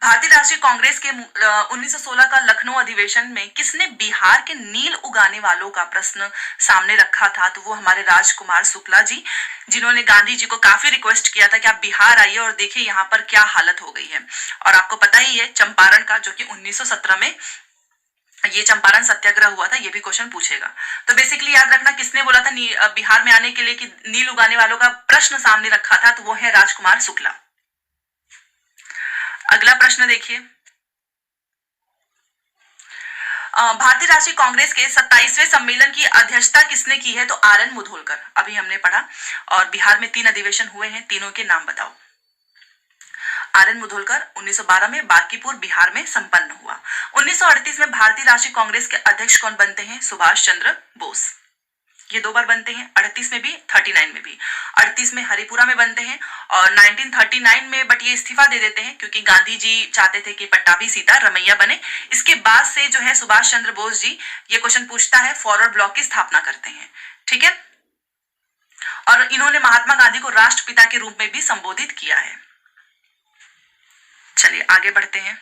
भारतीय राष्ट्रीय कांग्रेस के 1916 का लखनऊ अधिवेशन में किसने बिहार के नील उगाने वालों का प्रश्न सामने रखा था? तो वो हमारे राजकुमार शुक्ला जी, जिन्होंने गांधी जी को काफी रिक्वेस्ट किया था कि आप बिहार आइए और देखिए यहाँ पर क्या हालत हो गई है। और आपको पता ही है चंपारण का, जो कि 1917 में ये चंपारण सत्याग्रह हुआ था, ये भी क्वेश्चन पूछेगा। तो बेसिकली याद रखना किसने बोला था बिहार में आने के लिए कि नील उगाने वालों का प्रश्न सामने रखा था? तो वो है राजकुमार शुक्ला। अगला प्रश्न देखिए, भारतीय राष्ट्रीय कांग्रेस के 27वें सम्मेलन की अध्यक्षता किसने की है? तो आर.एन. मुधोलकर, अभी हमने पढ़ा। और बिहार में 3 अधिवेशन हुए हैं, तीनों के नाम बताओ। आर.एन. मुधोलकर 1912 में बांकीपुर बिहार में संपन्न हुआ। 1938 में भारतीय राष्ट्रीय कांग्रेस के अध्यक्ष कौन बनते हैं? सुभाष चंद्र बोस। ये 2 बार बनते हैं, 38 में भी 39 में भी। 38 में हरिपुरा में बनते हैं और 1939 में बट ये इस्तीफा दे देते हैं क्योंकि गांधी जी चाहते थे कि पट्टाभी सीता रमैया बने। इसके बाद से जो है सुभाष चंद्र बोस जी, ये क्वेश्चन पूछता है, फॉरवर्ड ब्लॉक की स्थापना करते हैं। ठीक है। और इन्होंने महात्मा गांधी को राष्ट्रपिता के रूप में भी संबोधित किया है। चलिए आगे बढ़ते हैं।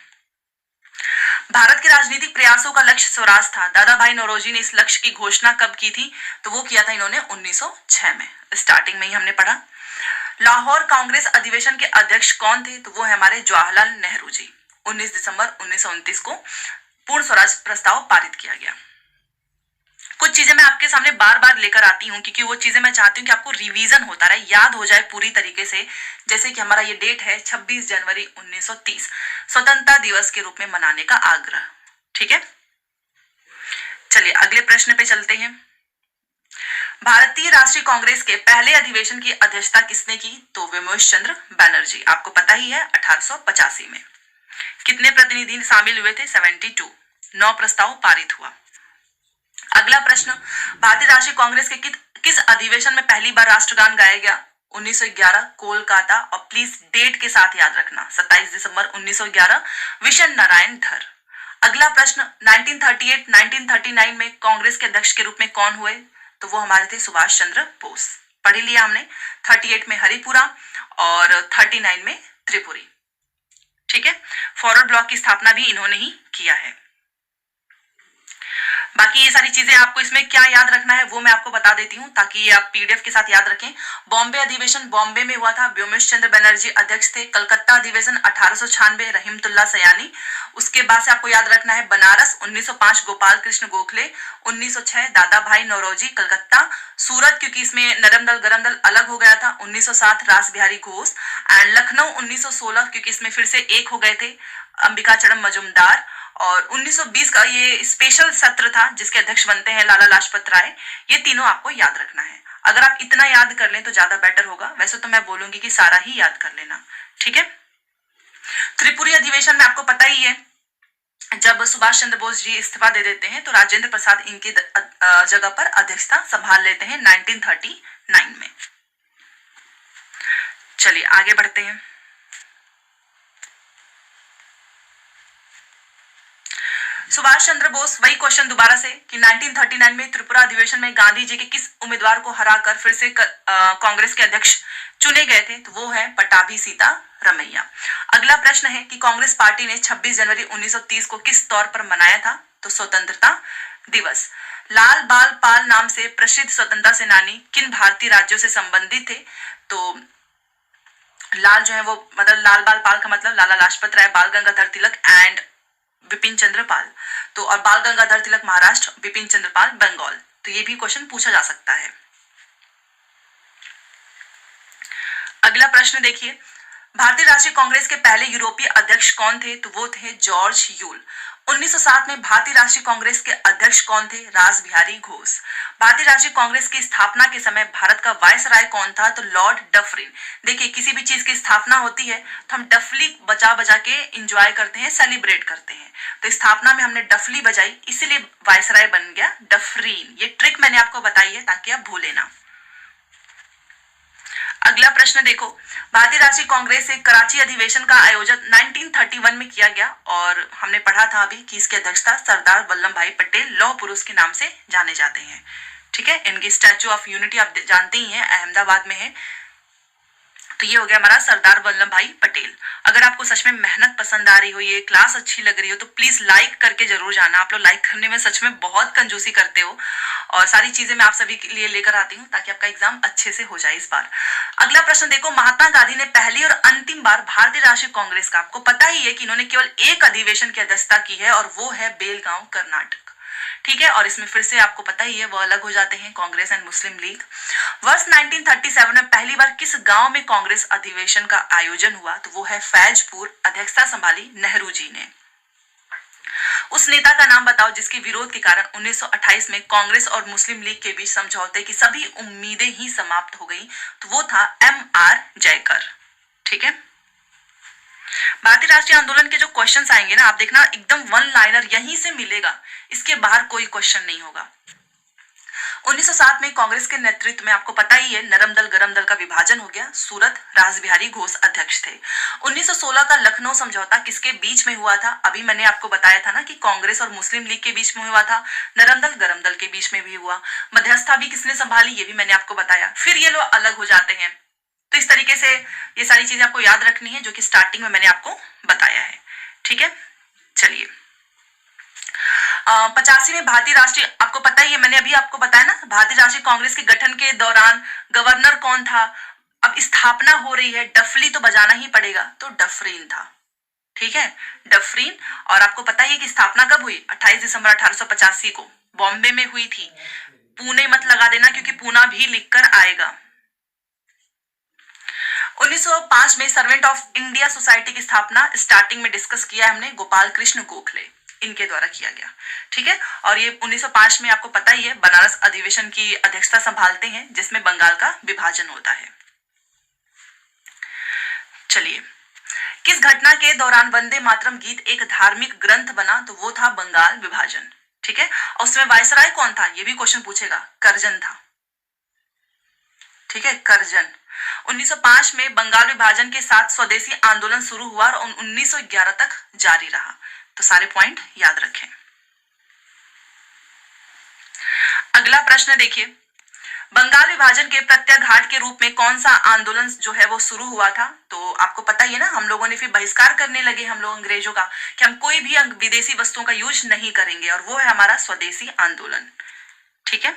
भारत के राजनीतिक प्रयासों का लक्ष्य स्वराज था। दादा भाई नौरोजी ने इस लक्ष्य की घोषणा कब की थी? तो वो किया था इन्होंने 1906 में। स्टार्टिंग में ही हमने पढ़ा। लाहौर कांग्रेस अधिवेशन के अध्यक्ष कौन थे? तो वो है हमारे जवाहरलाल नेहरू जी। 19 दिसंबर 1929 को पूर्ण स्वराज प्रस्ताव पारित किया गया। कुछ चीजें मैं आपके सामने बार बार लेकर आती हूँ क्योंकि वो चीजें मैं चाहती हूँ कि आपको रिवीजन होता रहे, याद हो जाए पूरी तरीके से। जैसे कि हमारा ये डेट है 26 जनवरी 1930, स्वतंत्रता दिवस के रूप में मनाने का आग्रह। ठीक है। चलिए अगले प्रश्न पे चलते हैं। भारतीय राष्ट्रीय कांग्रेस के पहले अधिवेशन की अध्यक्षता किसने की? तो विमोश चंद्र बनर्जी। आपको पता ही है 1885 में। कितने प्रतिनिधि शामिल हुए थे? 72। 9 प्रस्ताव पारित हुआ। अगला प्रश्न, भारतीय राष्ट्रीय कांग्रेस के किस अधिवेशन में पहली बार राष्ट्रगान गाया गया? 1911 कोलकाता। और प्लीज डेट के साथ याद रखना, 27 दिसंबर 1911, विशन नारायण धर। अगला प्रश्न, 1938-1939 में कांग्रेस के अध्यक्ष के रूप में कौन हुए? तो वो हमारे थे सुभाष चंद्र बोस। पढ़ लिया हमने। 38 में हरिपुरा और 39 में त्रिपुरी। ठीक है। फॉरवर्ड ब्लॉक की स्थापना भी इन्होंने ही किया है। बाकी ये सारी चीजें आपको इसमें क्या याद रखना है वो मैं आपको बता देती हूँ ताकि ये आप पीडीएफ के साथ याद रखें। बॉम्बे अधिवेशन बॉम्बे में हुआ था, व्योमेश चंद्र बनर्जी अध्यक्ष थे। कलकत्ता अधिवेशन 1896, रहीमतुल्ला सयानी। उसके बाद से आपको याद रखना है बनारस 1905 गोपाल कृष्ण गोखले, 1906 दादा भाई नौरोजी कलकत्ता। सूरत क्योंकि इसमें नरम दल गरम दल अलग हो गया था, 1907 रास बिहारी घोष। एंड लखनऊ 1916 क्योंकि इसमें फिर से एक हो गए थे, अंबिका चरण मजुमदार। और 1920 का ये स्पेशल सत्र था जिसके अध्यक्ष बनते हैं लाला लाजपत राय। ये तीनों आपको याद रखना है। अगर आप इतना याद कर लें तो ज्यादा बेटर होगा, वैसे तो मैं बोलूंगी कि सारा ही याद कर लेना। ठीक है। त्रिपुरी अधिवेशन में आपको पता ही है जब सुभाष चंद्र बोस जी इस्तीफा दे देते हैं तो राजेंद्र प्रसाद इनकी जगह पर अध्यक्षता संभाल लेते हैं 1939 में। चलिए आगे बढ़ते हैं। सुभाष चंद्र बोस, वही क्वेश्चन दोबारा से कि 1939 में त्रिपुरा अधिवेशन में गांधी जी के किस उम्मीदवार को हराकर फिर से कांग्रेस के अध्यक्ष चुने गए थे? तो वो है पट्टाभी सीता रमैया। अगला प्रश्न है कि कांग्रेस पार्टी ने 26 जनवरी 1930 को किस तौर पर मनाया था? तो स्वतंत्रता दिवस। लाल बाल पाल नाम से प्रसिद्ध स्वतंत्रता सेनानी किन भारतीय राज्यों से संबंधित थे? तो लाल जो है वो मतलब लाल बाल पाल का मतलब लाला लाजपत राय, बाल गंगाधर तिलक एंड विपिन चंद्र पाल। तो और बाल गंगाधर तिलक महाराष्ट्र, विपिन चंद्र पाल बंगाल। तो ये भी क्वेश्चन पूछा जा सकता है। अगला प्रश्न देखिए, भारतीय राष्ट्रीय कांग्रेस के पहले यूरोपीय अध्यक्ष कौन थे? तो वो थे जॉर्ज यूल। 1907 में भारतीय राष्ट्रीय कांग्रेस के अध्यक्ष कौन थे? रास बिहारी घोष। भारतीय राष्ट्रीय कांग्रेस की स्थापना के समय भारत का वायसराय कौन था? तो लॉर्ड डफरिन। देखिए किसी भी चीज की स्थापना होती है तो हम डफली बजा बजा के इंजॉय करते हैं, सेलिब्रेट करते हैं। तो स्थापना में हमने डफली बजाई इसीलिए वायसराय बन गया डफरीन। ये ट्रिक मैंने आपको बताई है ताकि आप भूले ना। अगला प्रश्न देखो, भारतीय राष्ट्रीय कांग्रेस से कराची अधिवेशन का आयोजन 1931 में किया गया और हमने पढ़ा था अभी कि इसकी अध्यक्षता सरदार वल्लभ भाई पटेल लौह पुरुष के नाम से जाने जाते हैं। ठीक है, इनकी स्टैचू ऑफ यूनिटी आप जानते ही हैं, अहमदाबाद में है। तो ये हो गया हमारा सरदार वल्लभ भाई पटेल। अगर आपको सच में मेहनत पसंद आ रही हो, ये क्लास अच्छी लग रही हो, तो प्लीज लाइक करके जरूर जाना। आप लोग लाइक करने में सच में बहुत कंजूसी करते हो और सारी चीजें मैं आप सभी के लिए लेकर आती हूँ ताकि आपका एग्जाम अच्छे से हो जाए इस बार। अगला प्रश्न देखो, महात्मा गांधी ने पहली और अंतिम बार भारतीय राष्ट्रीय कांग्रेस का, आपको पता ही है कि इन्होंने केवल एक अधिवेशन की अध्यक्षता की है और वो है बेलगांव कर्नाटक। ठीक है, और इसमें फिर से आपको पता ही है वो अलग हो जाते हैं, कांग्रेस एंड मुस्लिम लीग। वर्ष 1937 में पहली बार किस गांव में कांग्रेस अधिवेशन का आयोजन हुआ? तो वो है फैजपुर। अध्यक्षता संभाली नेहरू जी ने। उस नेता का नाम बताओ जिसके विरोध के कारण 1928 में कांग्रेस और मुस्लिम लीग के बीच समझौते की सभी उम्मीदें ही समाप्त हो गई। तो वो था M.R. जयकर। ठीक है, भारतीय राष्ट्रीय आंदोलन के जो क्वेश्चंस आएंगे ना, आप देखना एकदम वन लाइनर यहीं से मिलेगा, इसके बाहर कोई क्वेश्चन नहीं होगा। 1907 में कांग्रेस के नेतृत्व में, आपको पता ही है, नरम दल गरम दल का विभाजन हो गया। सूरत रासबिहारी घोष अध्यक्ष थे। 1916 का लखनऊ समझौता किसके बीच में हुआ था? अभी मैंने आपको बताया था ना कि कांग्रेस और मुस्लिम लीग के बीच में हुआ था, नरम दल गरम दल के बीच में भी हुआ। मध्यस्थता भी किसने संभाली, ये भी मैंने आपको बताया। फिर ये लोग अलग हो जाते हैं। तो इस तरीके से ये सारी चीजें आपको याद रखनी है जो कि स्टार्टिंग में मैंने आपको बताया है। ठीक है, चलिए 85 में भारतीय राष्ट्रीय, आपको पता ही है, मैंने अभी आपको बताया ना, भारतीय राष्ट्रीय कांग्रेस के गठन के दौरान गवर्नर कौन था? अब स्थापना हो रही है, डफली तो बजाना ही पड़ेगा, तो डफरीन था। ठीक है, डफरीन। और आपको पता ही है कि स्थापना कब हुई? 28 दिसंबर 1885 को बॉम्बे में हुई थी। पुणे मत लगा देना क्योंकि पूना भी लिखकर आएगा। 1905 में सर्वेंट ऑफ इंडिया सोसाइटी की स्थापना स्टार्टिंग में डिस्कस किया हमने, गोपाल कृष्ण गोखले, इनके द्वारा किया गया। ठीक है, और ये 1905 में आपको पता ही है बनारस अधिवेशन की अध्यक्षता संभालते हैं जिसमें बंगाल का विभाजन होता है। चलिए, किस घटना के दौरान वंदे मातरम गीत एक धार्मिक ग्रंथ बना? तो वो था बंगाल विभाजन। ठीक है, और उसमें वायसराय कौन था? ये भी क्वेश्चन पूछेगा, करजन था। ठीक है, करजन। 1905 में बंगाल विभाजन के साथ स्वदेशी आंदोलन शुरू हुआ और 1911 तक जारी रहा। तो सारे पॉइंट याद रखें। अगला प्रश्न देखिए, बंगाल विभाजन के प्रत्याघात के रूप में कौन सा आंदोलन जो है वो शुरू हुआ था? तो आपको पता ही है ना, हम लोगों ने फिर बहिष्कार करने लगे, हम लोग अंग्रेजों का, कि हम कोई भी विदेशी वस्तुओं का यूज नहीं करेंगे, और वो है हमारा स्वदेशी आंदोलन। ठीक है,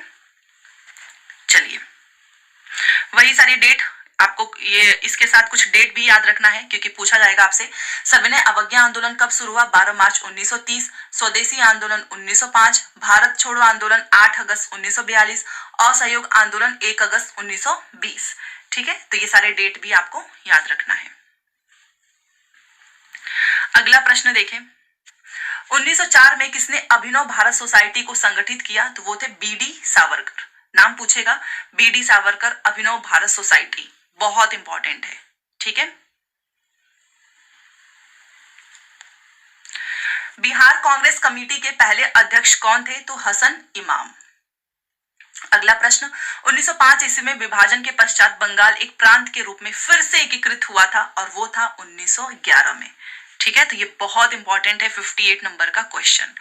चलिए वही सारी डेट आपको, ये इसके साथ कुछ डेट भी याद रखना है क्योंकि पूछा जाएगा आपसे। सविनय अवज्ञा आंदोलन कब शुरू हुआ? 12 मार्च 1930। स्वदेशी आंदोलन 1905। भारत छोड़ो आंदोलन 8 अगस्त 1942। असहयोग आंदोलन 1 अगस्त 1920। ठीक है, तो ये सारे डेट भी आपको याद रखना है। अगला प्रश्न देखें, 1904 में किसने अभिनव भारत सोसाइटी को संगठित किया? तो वो थे B.D. सावरकर। नाम पूछेगा, B.D. सावरकर, अभिनव भारत सोसाइटी, बहुत इंपॉर्टेंट है। ठीक है, बिहार कांग्रेस कमेटी के पहले अध्यक्ष कौन थे? तो हसन इमाम। अगला प्रश्न, 1905 ईस्वी में विभाजन के पश्चात बंगाल एक प्रांत के रूप में फिर से एकीकृत हुआ था और वो था 1911 में। ठीक है, तो ये बहुत इंपॉर्टेंट है, 58 नंबर का क्वेश्चन।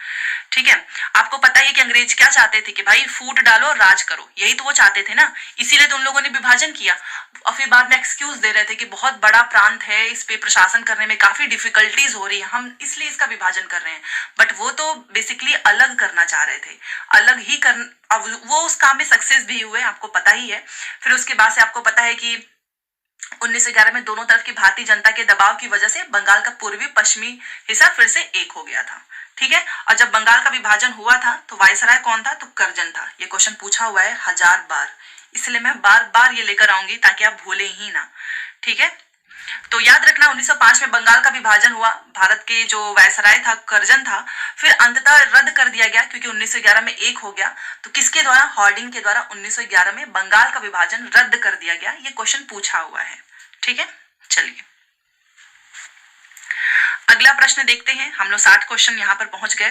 ठीक है, आपको पता है कि अंग्रेज क्या चाहते थे कि भाई फूट डालो राज करो, यही तो वो चाहते थे ना, इसीलिए तो उन लोगों ने विभाजन किया। और फिर बाद में एक्सक्यूज दे रहे थे कि बहुत बड़ा प्रांत है, इस पे प्रशासन करने में काफी डिफिकल्टीज हो रही है, हम इसलिए इसका विभाजन कर रहे हैं। बट वो तो बेसिकली अलग करना चाह रहे थे, अलग ही कर, अब वो उस काम में सक्सेस भी हुए, आपको पता ही है। फिर उसके बाद से आपको पता है कि 1911 में दोनों तरफ की भारतीय जनता के दबाव की वजह से बंगाल का पूर्वी पश्चिमी हिस्सा फिर से एक हो गया था। ठीक है, और जब बंगाल का विभाजन हुआ था तो वायसराय कौन था? तो करजन था। ये क्वेश्चन पूछा हुआ है 1000 बार, इसलिए मैं बार बार ये लेकर आऊंगी ताकि आप भूले ही ना। ठीक है, तो याद रखना 1905 में बंगाल का विभाजन हुआ, भारत के जो वायसराय था करजन था, फिर अंततः रद्द कर दिया गया क्योंकि 1911 में एक हो गया। तो किसके द्वारा? हार्डिंग के द्वारा 1911 में बंगाल का विभाजन रद्द कर दिया गया। ये क्वेश्चन पूछा हुआ है। ठीक है, चलिए अगला प्रश्न देखते हैं। हम लोग 60 क्वेश्चन यहाँ पर पहुंच गए।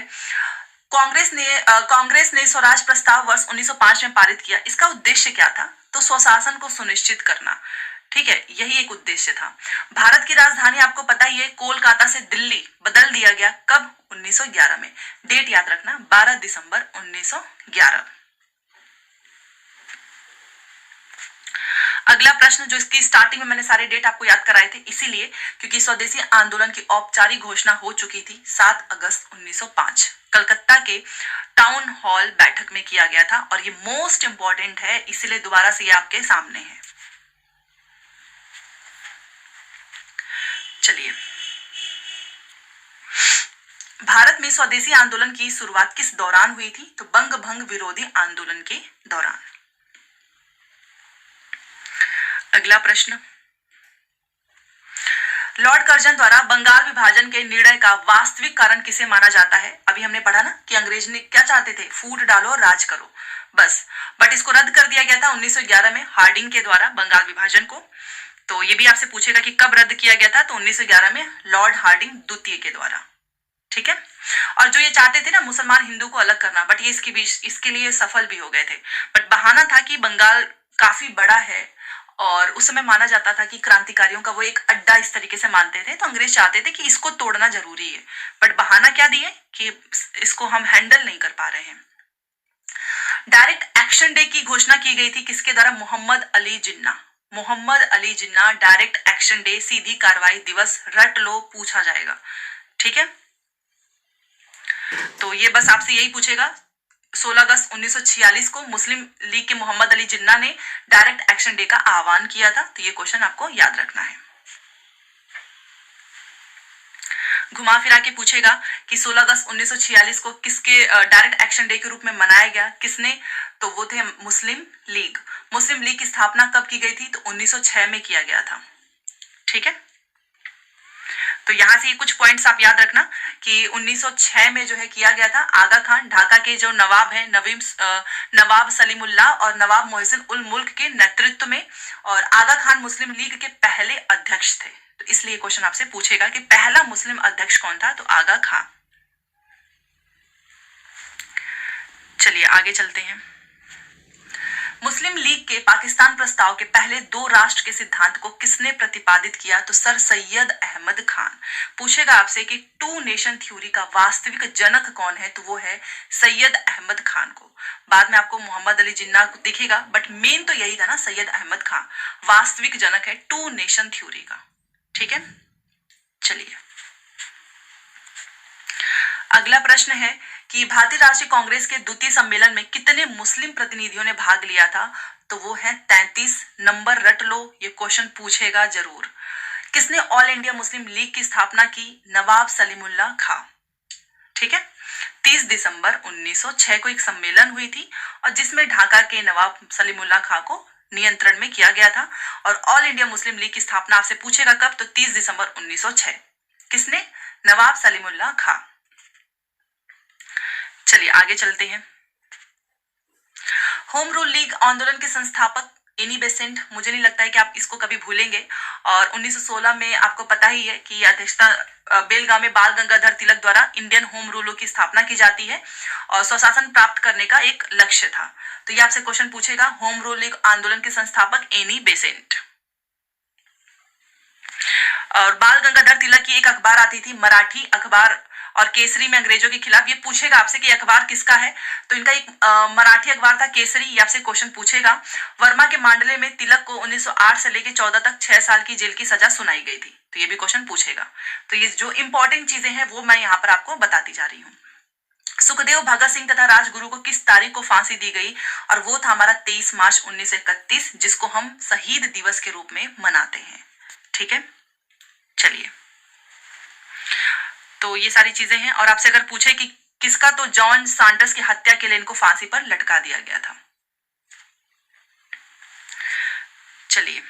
कांग्रेस ने स्वराज प्रस्ताव वर्ष 1905 में पारित किया, इसका उद्देश्य क्या था? तो स्वशासन को सुनिश्चित करना। ठीक है, यही एक उद्देश्य था। भारत की राजधानी आपको पता ही है, कोलकाता से दिल्ली बदल दिया गया कब? 1911 में। डेट याद रखना, 12 दिसंबर 1911। अगला प्रश्न, जो इसकी स्टार्टिंग में मैंने सारे डेट आपको याद कराए थे इसीलिए क्योंकि स्वदेशी आंदोलन की औपचारिक घोषणा हो चुकी थी 7 अगस्त 1905 कलकत्ता के टाउन हॉल बैठक में किया गया था, और ये मोस्ट इंपॉर्टेंट है इसीलिए दोबारा से ये आपके सामने है। चलिए, भारत में स्वदेशी आंदोलन की शुरुआत किस दौरान हुई थी? तो बंग भंग विरोधी आंदोलन के दौरान। अगला प्रश्न, लॉर्ड कर्जन द्वारा बंगाल विभाजन के निर्णय का वास्तविक कारण किसे माना जाता है? अभी हमने पढ़ा ना कि अंग्रेज ने क्या चाहते थे, फूट डालो और राज करो, बस। बट इसको रद्द कर दिया गया था 1911 में हार्डिंग के द्वारा बंगाल विभाजन को। तो ये भी आपसे पूछेगा कि कब रद्द किया गया था, तो 1911 में लॉर्ड हार्डिंग द्वितीय के द्वारा। ठीक है, और जो ये चाहते थे ना मुसलमान हिंदू को अलग करना, बट ये इसके लिए सफल भी हो गए थे। बट बहाना था कि बंगाल काफी बड़ा है और उस समय माना जाता था कि क्रांतिकारियों का वो एक अड्डा इस तरीके से मानते थे, तो अंग्रेज चाहते थे कि इसको तोड़ना जरूरी है। बट बहाना क्या दिए कि इसको हम हैंडल नहीं कर पा रहे हैं। डायरेक्ट एक्शन डे की घोषणा की गई थी किसके द्वारा? Mohammad Ali Jinnah. Mohammad Ali Jinnah, direct action day, सीधी कार्रवाई दिवस, रट लो, पूछा जाएगा। ठीक है, तो ये बस आपसे यही पूछेगा। 16 अगस्त 1946 को मुस्लिम लीग के मोहम्मद अली जिन्ना ने डायरेक्ट एक्शन डे का आह्वान किया था, तो ये क्वेश्चन आपको याद रखना है। घुमा फिरा के पूछेगा कि 16 अगस्त 1946 को किसके डायरेक्ट एक्शन डे के रूप में मनाया गया, किसने? तो वो थे मुस्लिम लीग। मुस्लिम लीग की स्थापना कब की गई थी? तो 1906 में किया गया था। ठीक है, तो यहां से कुछ पॉइंट्स आप याद रखना कि 1906 में जो है किया गया था। आगा खान ढाका के जो नवाब हैं, नवाब सलीमुल्लाह और नवाब मोहसिन उल मुल्क के नेतृत्व में, और आगा खान मुस्लिम लीग के पहले अध्यक्ष थे। तो इसलिए क्वेश्चन आपसे पूछेगा कि पहला मुस्लिम अध्यक्ष कौन था? तो आगा खान। चलिए आगे चलते हैं। मुस्लिम लीग के पाकिस्तान प्रस्ताव के पहले 2 राष्ट्र के सिद्धांत को किसने प्रतिपादित किया? तो सर सैयद अहमद खान। पूछेगा आपसे कि 2 नेशन थ्योरी का वास्तविक जनक कौन है? तो वो है सैयद अहमद खान को। बाद में आपको मोहम्मद अली जिन्ना दिखेगा, बट मेन तो यही था ना, सैयद अहमद खान वास्तविक जनक है 2 नेशन थ्योरी का। ठीक है, चलिए अगला प्रश्न है कि भारतीय राष्ट्रीय कांग्रेस के द्वितीय सम्मेलन में कितने मुस्लिम प्रतिनिधियों ने भाग लिया था? तो वो है 33। नंबर रट लो, ये क्वेश्चन पूछेगा जरूर। किसने ऑल इंडिया मुस्लिम लीग की स्थापना की? नवाब सलीमुल्लाह खां। ठीक है, 30 दिसंबर 1906 को एक सम्मेलन हुई थी और जिसमें ढाका के नवाब सलीमुल्लाह खां को नियंत्रण में किया गया था। और ऑल इंडिया मुस्लिम लीग की स्थापना आपसे पूछेगा कब? तो 30 दिसंबर 1906। किसने? नवाब सलीमुल्लाह खां। चलिए आगे चलते हैं। होम रूल लीग आंदोलन के संस्थापक एनी बेसेंट, मुझे नहीं लगता है कि आप इसको कभी भूलेंगे। और 1916 में आपको पता ही है कि अध्यक्षता बेलगाम में बाल गंगाधर तिलक द्वारा इंडियन होम रूल की स्थापना की जाती है और स्वशासन प्राप्त करने का एक लक्ष्य था। तो ये आपसे क्वेश्चन पूछेगा, होम रूल लीग आंदोलन के संस्थापक एनी बेसेंट। और बाल गंगाधर तिलक की एक अखबार आती थी, मराठी अखबार, और केसरी में अंग्रेजों के खिलाफ। ये पूछेगा आपसे कि अखबार किसका है? तो इनका एक मराठी अखबार था केसरी। ये आपसे क्वेश्चन पूछेगा। वर्मा के मांडले में तिलक को 1908 से लेकर 14 तक 6 साल की जेल की सजा सुनाई गई थी। तो ये भी क्वेश्चन पूछेगा। तो ये जो इंपॉर्टेंट चीजें हैं वो मैं यहाँ पर आपको बताती जा रही हूँ। सुखदेव, भगत सिंह तथा राजगुरु को किस तारीख को फांसी दी गई? और वो था हमारा 23 मार्च 1931, जिसको हम शहीद दिवस के रूप में मनाते हैं। ठीक है, चलिए तो ये सारी चीजें हैं। और आपसे अगर पूछे कि किसका, तो जॉन सैंडर्स की हत्या के लिए इनको फांसी पर लटका दिया गया था। चलिए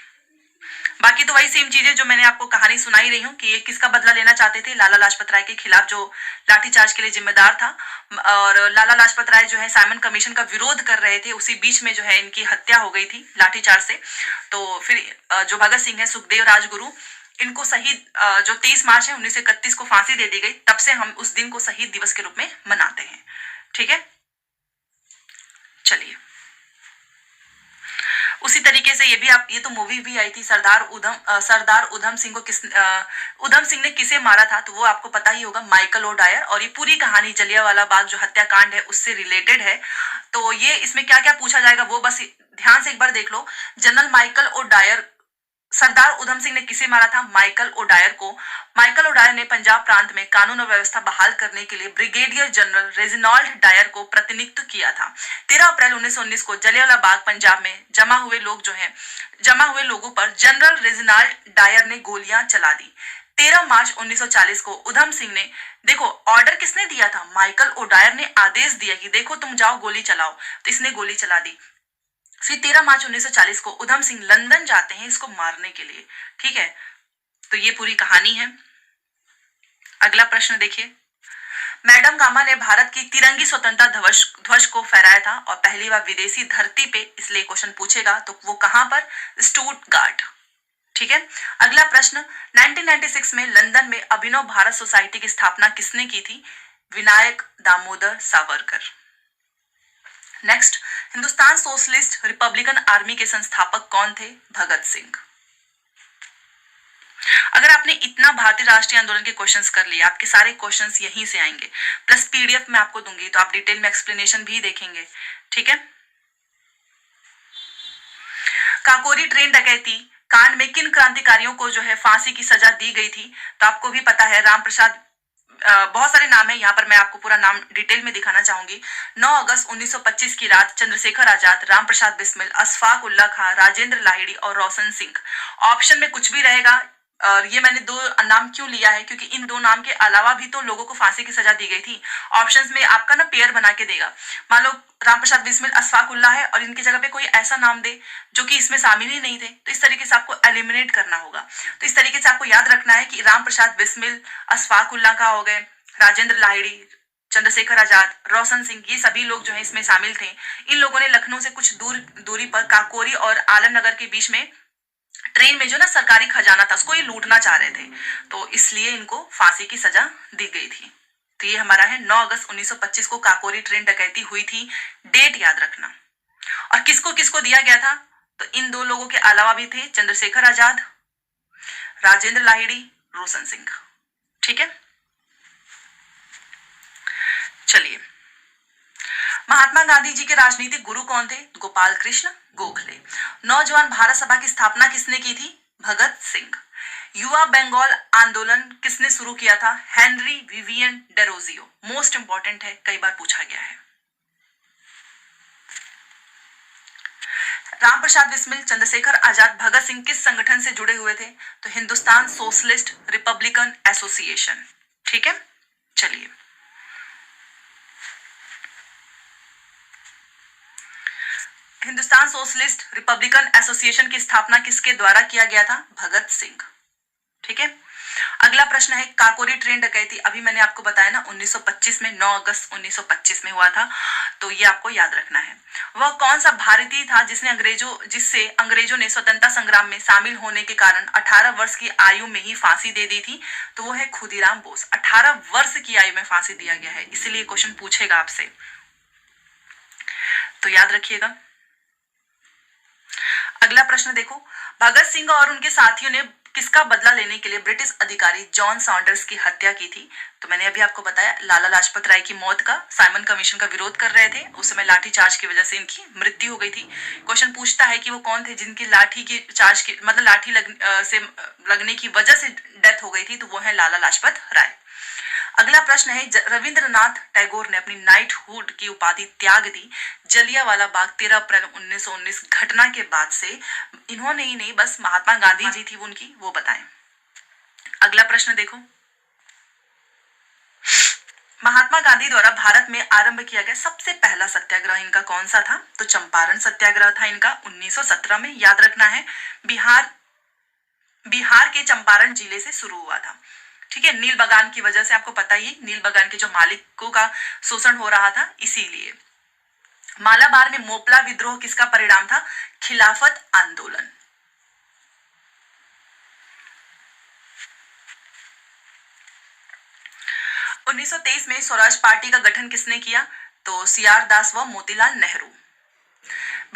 बाकी तो वही सेम चीजें जो मैंने आपको कहानी सुनाई रही हूँ कि ये किसका बदला लेना चाहते थे? लाला लाजपत राय के खिलाफ, जो लाठीचार्ज के लिए जिम्मेदार था। और लाला लाजपत राय जो है साइमन कमीशन का विरोध कर रहे थे, उसी बीच में जो है इनकी हत्या हो गई थी लाठीचार्ज से। तो फिर जो भगत सिंह है, सुखदेव, राजगुरु, इनको शहीद जो 23 मार्च है 1931 को फांसी दे दी गई। तब से हम उस दिन को शहीद दिवस के रूप में मनाते हैं। ठीक है, चलिए उसी तरीके से ये भी आप, ये तो मूवी भी आई थी सरदार उधम सिंह को उधम सिंह ने किसे मारा था, तो वो आपको पता ही होगा, माइकल ओडायर। और ये पूरी कहानी जलियांवाला बाग जो हत्याकांड है उससे रिलेटेड है। तो ये इसमें क्या क्या पूछा जाएगा वो बस ध्यान से एक बार देख लो। General Michael O'Dwyer, Sardar Udham Singh ने किसे मारा था? माइकल ओडायर को। माइकल ओडायर ने पंजाब प्रांत में कानून और व्यवस्था बहाल करने के लिए ब्रिगेडियर जनरल रेजिनाल्ड डायर को प्रतिनियुक्त किया था। 13 अप्रैल 1919 को जलियांवाला बाग पंजाब में जमा हुए लोगों पर जनरल रेजिनाल्ड डायर ने गोलियां चला दी। 13 मार्च 1940 को उधम सिंह ने, देखो ऑर्डर किसने दिया था? माइकल ओडायर ने आदेश दिया कि देखो तुम जाओ गोली चलाओ, तो इसने गोली चला दी। फिर 13 मार्च 1940 को उधम सिंह लंदन जाते हैं इसको मारने के लिए। ठीक है, तो ये पूरी कहानी है। अगला प्रश्न देखिए, मैडम गामा ने भारत की तिरंगी स्वतंत्रता ध्वज को फहराया था और पहली बार विदेशी धरती पे, इसलिए क्वेश्चन पूछेगा तो वो कहां पर? स्टुटगार्ट। ठीक है, अगला प्रश्न, 1996 में लंदन में अभिनव भारत सोसाइटी की स्थापना किसने की थी? Vinayak Damodar Savarkar. Next, Hindustan socialist Republican army के संस्थापक कौन थे? भगत सिंह। अगर आपने इतना भारतीय राष्ट्रीय आंदोलन के क्वेश्चंस कर लिए, आपके सारे क्वेश्चंस यहीं से आएंगे, प्लस पीडीएफ में आपको दूंगी तो आप डिटेल में एक्सप्लेनेशन भी देखेंगे। ठीक है, काकोरी ट्रेन डकैती कांड में किन क्रांतिकारियों को जो है फांसी की सजा दी गई थी? तो आपको भी पता है, राम प्रसाद, बहुत सारे नाम है यहाँ पर, मैं आपको पूरा नाम डिटेल में दिखाना चाहूंगी। 9 अगस्त 1925 की रात चंद्रशेखर आजाद, राम प्रसाद बिस्मिल, अशफाक उल्ला खां, राजेंद्र लाहिड़ी और रोशन सिंह। ऑप्शन में कुछ भी रहेगा, और ये मैंने दो नाम क्यों लिया है, क्योंकि इन दो नाम के अलावा भी तो लोगों को फांसी की सजा दी गई थी। ऑप्शंस में आपका ना पेयर बना के देगा, मान लो राम प्रसाद बिस्मिल, अशफाक उल्ला है और इनकी जगह पे कोई ऐसा नाम दे जो कि इसमें शामिल ही नहीं थे, तो इस तरीके से आपको एलिमिनेट करना होगा। तो इस तरीके से आपको याद रखना है कि राम प्रसाद बिस्मिल, अशफाक उल्ला खां हो गए, राजेंद्र लाहिड़ी, चंद्रशेखर आजाद, रोशन सिंह, ये सभी लोग जो है इसमें शामिल थे। इन लोगों ने लखनऊ से कुछ दूरी पर काकोरी और आलमनगर के बीच में ट्रेन में जो ना सरकारी खजाना था उसको ये लूटना चाह रहे थे, तो इसलिए इनको फांसी की सजा दी गई थी। तो ये हमारा है 9 अगस्त 1925 को काकोरी ट्रेन डकैती हुई थी, डेट याद रखना। और किसको किसको दिया गया था? तो इन दो लोगों के अलावा भी थे चंद्रशेखर आजाद, राजेंद्र लाहिड़ी, रोशन सिंह। ठीक है, चलिए, महात्मा गांधी जी के राजनीतिक गुरु कौन थे? गोपाल कृष्ण गोखले। नौजवान भारत सभा की स्थापना किसने की थी? भगत सिंह। युवा बंगाल आंदोलन किसने शुरू किया था? Henry Vivian Derozio. Most important है, कई बार पूछा गया है। राम प्रसाद बिस्मिल, चंद्रशेखर आजाद, भगत सिंह किस संगठन से जुड़े हुए थे? तो हिंदुस्तान सोशलिस्ट रिपब्लिकन एसोसिएशन। ठीक है, चलिए, हिंदुस्तान सोशलिस्ट रिपब्लिकन एसोसिएशन की स्थापना किसके द्वारा किया गया था? भगत सिंह। ठीक है, अगला प्रश्न है, काकोरी ट्रेन डकैती अभी मैंने आपको बताया ना 1925 में, 9 अगस्त 1925 में हुआ था, तो ये आपको याद रखना है। वह कौन सा भारतीय था जिससे अंग्रेजों ने स्वतंत्रता संग्राम में शामिल होने के कारण 18 वर्ष की आयु में ही फांसी दे दी थी? तो वो है खुदीराम बोस। 18 वर्ष की आयु में फांसी दिया गया है, इसीलिए क्वेश्चन पूछेगा आपसे, तो याद रखिएगा। अगला प्रश्न देखो, भगत सिंह और उनके साथियों ने किसका बदला लेने के लिए ब्रिटिश अधिकारी जॉन सॉन्डर्स की हत्या की थी? तो मैंने अभी आपको बताया, लाला लाजपत राय की मौत का, साइमन कमीशन का विरोध कर रहे थे, उस समय लाठी चार्ज की वजह से इनकी मृत्यु हो गई थी। क्वेश्चन पूछता है कि वो कौन थे जिनकी लाठी की चार्ज की मतलब लाठी से लगने की वजह से डेथ हो गई थी? तो वो है लाला लाजपत राय। अगला प्रश्न है, रविंद्रनाथ टैगोर ने अपनी नाइटहुड की उपाधि त्याग दी जलियांवाला बाग 13 अप्रैल 1919 घटना के बाद से। इन्होंने ही नहीं, बस महात्मा गांधी जी थी उनकी, वो बताएं। अगला प्रश्न देखो, महात्मा गांधी द्वारा भारत में आरंभ किया गया सबसे पहला सत्याग्रह इनका कौन सा था? तो चंपारण सत्याग्रह था इनका 1917 में, याद रखना है। बिहार के चंपारण जिले से शुरू हुआ था। ठीक है, नील बगान की वजह से, आपको पता ही, नील बगान के जो मालिकों का शोषण हो रहा था, इसीलिए। मालाबार में मोपला विद्रोह किसका परिणाम था? खिलाफत आंदोलन। – 1923 में स्वराज पार्टी का गठन किसने किया? तो सीआर दास व मोतीलाल नेहरू।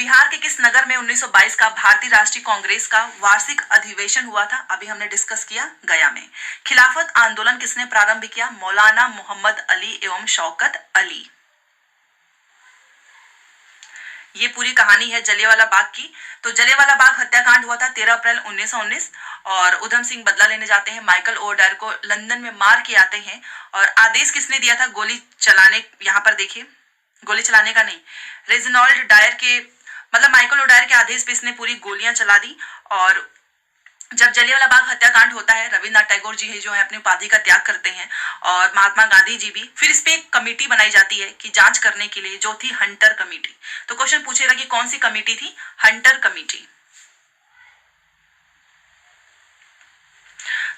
बिहार के किस नगर में 1922 का भारतीय राष्ट्रीय कांग्रेस का वार्षिक अधिवेशन हुआ था? अभी हमने डिस्कस किया, गया में। खिलाफत आंदोलन किसने प्रारंभ किया? मौलाना मोहम्मद अली एवं शौकत अली। ये पूरी कहानी है जलियांवाला बाग की। तो जलियांवाला बाग हत्याकांड हुआ था 13 अप्रैल 1919 और उधम सिंह बदला लेने जाते हैं, माइकल ओडायर को लंदन में मार के आते हैं। और आदेश किसने दिया था गोली चलाने? यहाँ पर देखिए, गोली चलाने का नहीं, रेजिनॉल्ड डायर के मतलब माइकल ओडायर के आदेश पे इसने पूरी गोलियां चला दी। और जब जलियांवाला बाग हत्याकांड होता है, रविन्द्रनाथ टैगोर जी जो है अपनी उपाधि का त्याग करते हैं और महात्मा गांधी जी भी। फिर इस पे एक कमेटी बनाई जाती है कि जांच करने के लिए, जो थी हंटर कमेटी। तो क्वेश्चन पूछेगा कि कौन सी कमेटी थी? Hunter committee.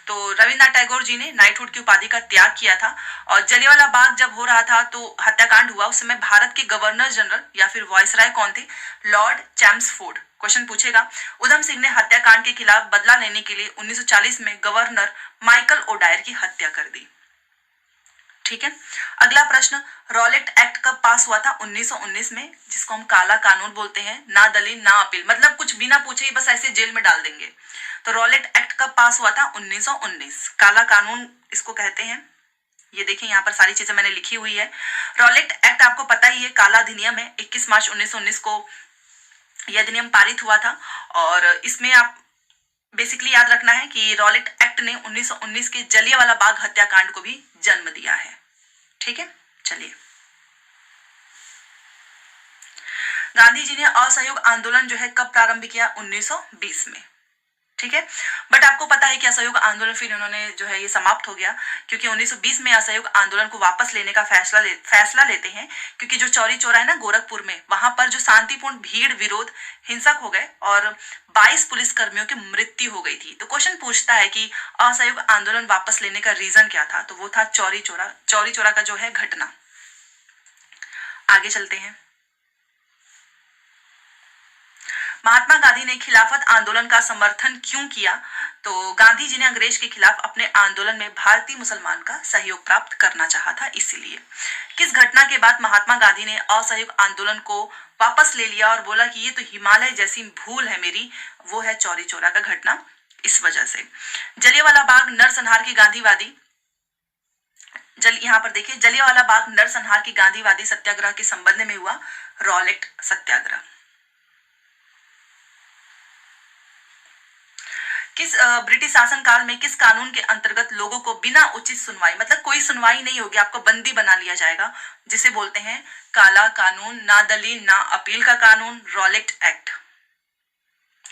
तो रविन्द्रनाथ टैगोर जी ने नाइटहुड की उपाधि का त्याग किया था। और जलियांवाला बाग जब हो रहा था तो हत्याकांड हुआ, उस समय भारत के गवर्नर जनरल या फिर वायसराय कौन थे? Lord Chelmsford. क्वेश्चन पूछेगा, उधम सिंह ने हत्याकांड के खिलाफ बदला लेने के लिए 1940 में गवर्नर माइकल ओडायर की हत्या कर दी। ठीक है, अगला प्रश्न, रॉलेट एक्ट कब पास हुआ था? 1919 में, जिसको हम काला कानून बोलते हैं। ना दलील ना अपील, मतलब कुछ बिना पूछे ही बस ऐसे जेल में डाल देंगे। तो रॉलेट एक्ट कब पास हुआ था? 1919। काला कानून इसको कहते हैं। ये देखिए यहाँ पर सारी चीजें मैंने लिखी हुई है। रॉलेट एक्ट आपको पता ही है, काला अधिनियम है। 21 मार्च 1919 को यह अधिनियम पारित हुआ था। और इसमें आप बेसिकली याद रखना है कि रॉलेट एक्ट ने 1919 के जलियांवाला बाग हत्याकांड को भी जन्म दिया है। ठीक है, चलिए। गांधी जी ने असहयोग आंदोलन जो है कब प्रारंभ किया? 1920 में। ठीक है, बट आपको पता है कि असहयोग आंदोलन फिर उन्होंने जो है ये समाप्त हो गया, क्योंकि 1920 में असहयोग आंदोलन को वापस लेने का फैसला लेते हैं, क्योंकि जो चौरी चौरा है ना गोरखपुर में, वहां पर जो शांतिपूर्ण भीड़ विरोध हिंसक हो गए और 22 पुलिस कर्मियों की मृत्यु हो गई थी। तो क्वेश्चन पूछता है कि असहयोग आंदोलन वापस लेने का रीजन क्या था? तो वो था चौरी चौरा का जो है घटना। आगे चलते हैं। महात्मा गांधी ने खिलाफत आंदोलन का समर्थन क्यों किया? तो गांधी जी ने अंग्रेज के खिलाफ अपने आंदोलन में भारतीय मुसलमान का सहयोग प्राप्त करना चाहा था, इसीलिए। किस घटना के बाद महात्मा गांधी ने असहयोग आंदोलन को वापस ले लिया और बोला कि ये तो हिमालय जैसी भूल है मेरी? वो है चौरी चौरा का घटना। इस वजह से जलियांवाला बाग नरसंहार की गांधीवादी यहाँ पर देखिए, जलियांवाला बाग नरसंहार की गांधीवादी सत्याग्रह के संबंध में हुआ रॉलेट सत्याग्रह। किस ब्रिटिश शासनकाल में किस कानून के अंतर्गत लोगों को बिना उचित सुनवाई, मतलब कोई सुनवाई नहीं होगी, आपको बंदी बना लिया जाएगा, जिसे बोलते हैं काला कानून? ना दलील ना अपील का कानून, रॉलेट एक्ट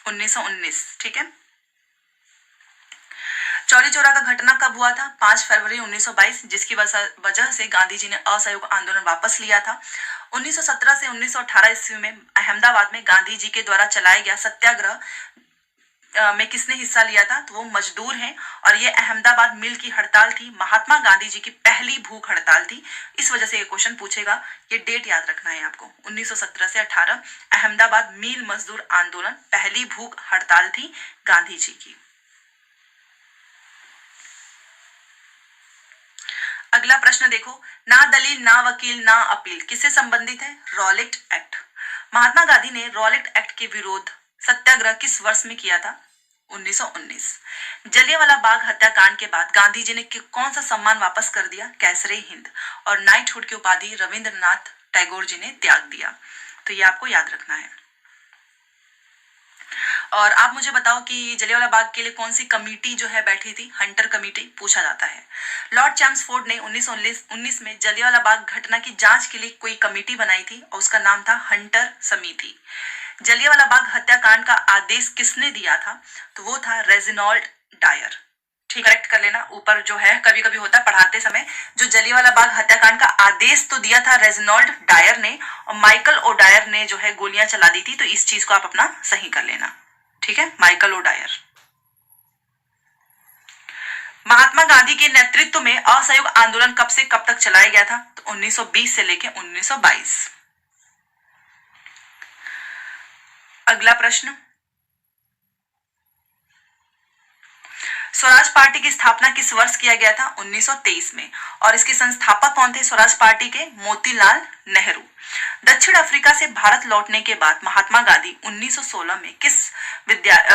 1919। ठीक है, चौरी चौरा का घटना कब हुआ था? 5 फरवरी 1922, जिसकी वजह से गांधी जी ने असहयोग आंदोलन वापस लिया था। 1917 से 1918 ईस्वी में अहमदाबाद में गांधी जी के द्वारा चलाया गया सत्याग्रह में किसने हिस्सा लिया था? तो वो मजदूर हैं। और ये अहमदाबाद मिल की हड़ताल थी, महात्मा गांधी जी की पहली भूख हड़ताल थी। इस वजह से ये क्वेश्चन पूछेगा, ये डेट याद रखना है आपको। 1917 से 18 अहमदाबाद मिल मजदूर आंदोलन, पहली भूख हड़ताल थी गांधी जी की। अगला प्रश्न देखो, ना दलील ना वकील ना अपील किससे संबंधित है? Rowlatt act. महात्मा गांधी ने रॉलेट एक्ट के विरोध सत्याग्रह किस वर्ष में किया था? 1919। जलियांवाला बाग हत्याकांड के बाद गांधी जी ने कौन सा सम्मान वापस कर दिया? कैसरे हिंद। और नाइटहुड की उपाधि रविंद्रनाथ टैगोर जी ने त्याग दिया। तो ये आपको याद रखना है। और आप मुझे बताओ कि जलियांवाला बाग के लिए कौन सी कमेटी जो है बैठी थी? हंटर कमेटी पूछा जाता है। लॉर्ड चैम्सफोर्ड ने 1919 में जलियांवाला बाग घटना की जांच के लिए कोई कमेटी बनाई थी और उसका नाम था हंटर समिति। जलियांवाला बाग हत्याकांड का आदेश किसने दिया था? तो वो था रेजिनॉल्ड डायर। ठीक, करेक्ट कर लेना, ऊपर जो है कभी कभी होता है पढ़ाते समय, जो जलियांवाला बाग हत्याकांड का आदेश तो दिया था रेजिनॉल्ड डायर ने, और माइकल ओडायर ने जो है गोलियां चला दी थी। तो इस चीज को आप अपना सही कर लेना। ठीक है, माइकल ओडायर। महात्मा गांधी के नेतृत्व में असहयोग आंदोलन कब से कब तक चलाया गया था? तो 1920 से लेकर 1922। अगला प्रश्न, स्वराज पार्टी की स्थापना किस वर्ष किया गया था? 1923 में। और इसके संस्थापक कौन थे स्वराज पार्टी के? मोतीलाल नेहरू। दक्षिण अफ्रीका से भारत लौटने के बाद महात्मा गांधी 1916 में किस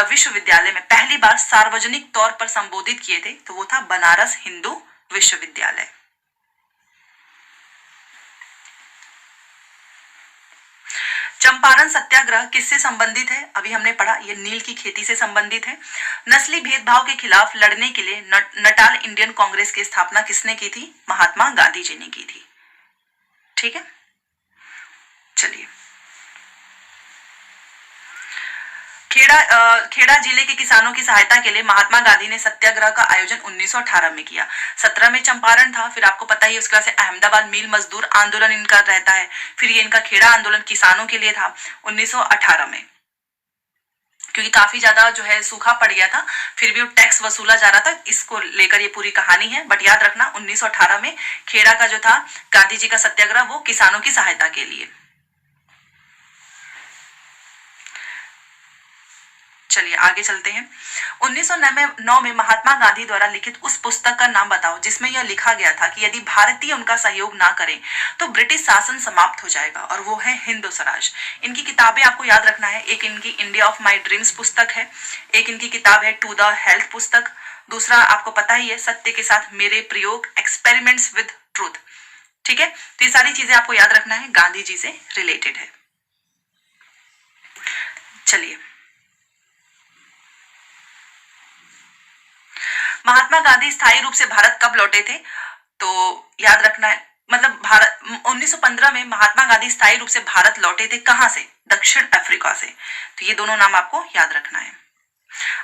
विश्वविद्यालय में पहली बार सार्वजनिक तौर पर संबोधित किए थे? तो वो था बनारस हिंदू विश्वविद्यालय। चंपारण सत्याग्रह किससे संबंधित है? अभी हमने पढ़ा, ये नील की खेती से संबंधित है। नस्ली भेदभाव के खिलाफ लड़ने के लिए नटाल इंडियन कांग्रेस की स्थापना किसने की थी? महात्मा गांधी जी ने की थी। ठीक है, चलिए। खेड़ा जिले के किसानों की सहायता के लिए महात्मा गांधी ने सत्याग्रह का आयोजन 1918 में किया। 17 में चंपारण था, फिर आपको पता ही उसके बाद से अहमदाबाद मिल मजदूर आंदोलन इनका रहता है, फिर ये इनका खेड़ा आंदोलन किसानों के लिए था 1918 में, क्योंकि काफी ज्यादा जो है सूखा पड़ गया था, फिर भी वो टैक्स वसूला जा रहा था, इसको लेकर ये पूरी कहानी है। बट याद रखना 1918 में खेड़ा का जो था गांधी जी का सत्याग्रह वो किसानों की सहायता के लिए। चलिए आगे चलते हैं। 1909 में महात्मा गांधी द्वारा लिखित उस पुस्तक का नाम बताओ जिसमें यह लिखा गया था कि यदि भारतीय उनका सहयोग ना करें तो ब्रिटिश शासन समाप्त हो जाएगा, और वो है हिंद स्वराज। इनकी किताबें आपको याद रखना है, एक इनकी इंडिया ऑफ माई ड्रीम्स पुस्तक है, एक इनकी किताब है टू द हेल्थ पुस्तक, दूसरा आपको पता ही है सत्य के साथ मेरे प्रयोग एक्सपेरिमेंट्स विद ट्रूथ। ठीक है, तो ये सारी चीजें आपको याद रखना है, गांधी जी से रिलेटेड है। चलिए, महात्मा गांधी स्थायी रूप से भारत कब लौटे थे? तो याद रखना है, मतलब भारत 1915 में महात्मा गांधी स्थायी रूप से भारत लौटे थे। कहां से? दक्षिण अफ्रीका से। तो ये दोनों नाम आपको याद रखना है।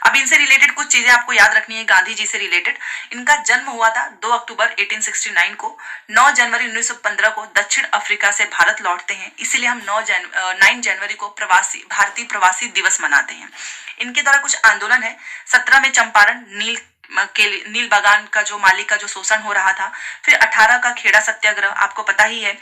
अब इनसे रिलेटेड कुछ चीजें आपको याद रखनी है, गांधी जी से रिलेटेड। इनका जन्म हुआ था 2 अक्टूबर 1869 को। 9 जनवरी 1915 को दक्षिण अफ्रीका से भारत लौटते हैं, इसीलिए हम 9 जनवरी को भारतीय प्रवासी दिवस मनाते हैं। इनके द्वारा कुछ आंदोलन है। 17 में चंपारण नील बागान का जो मालिक का जो शोषण हो रहा था, फिर 18 का खेड़ा सत्याग्रह आपको पता ही है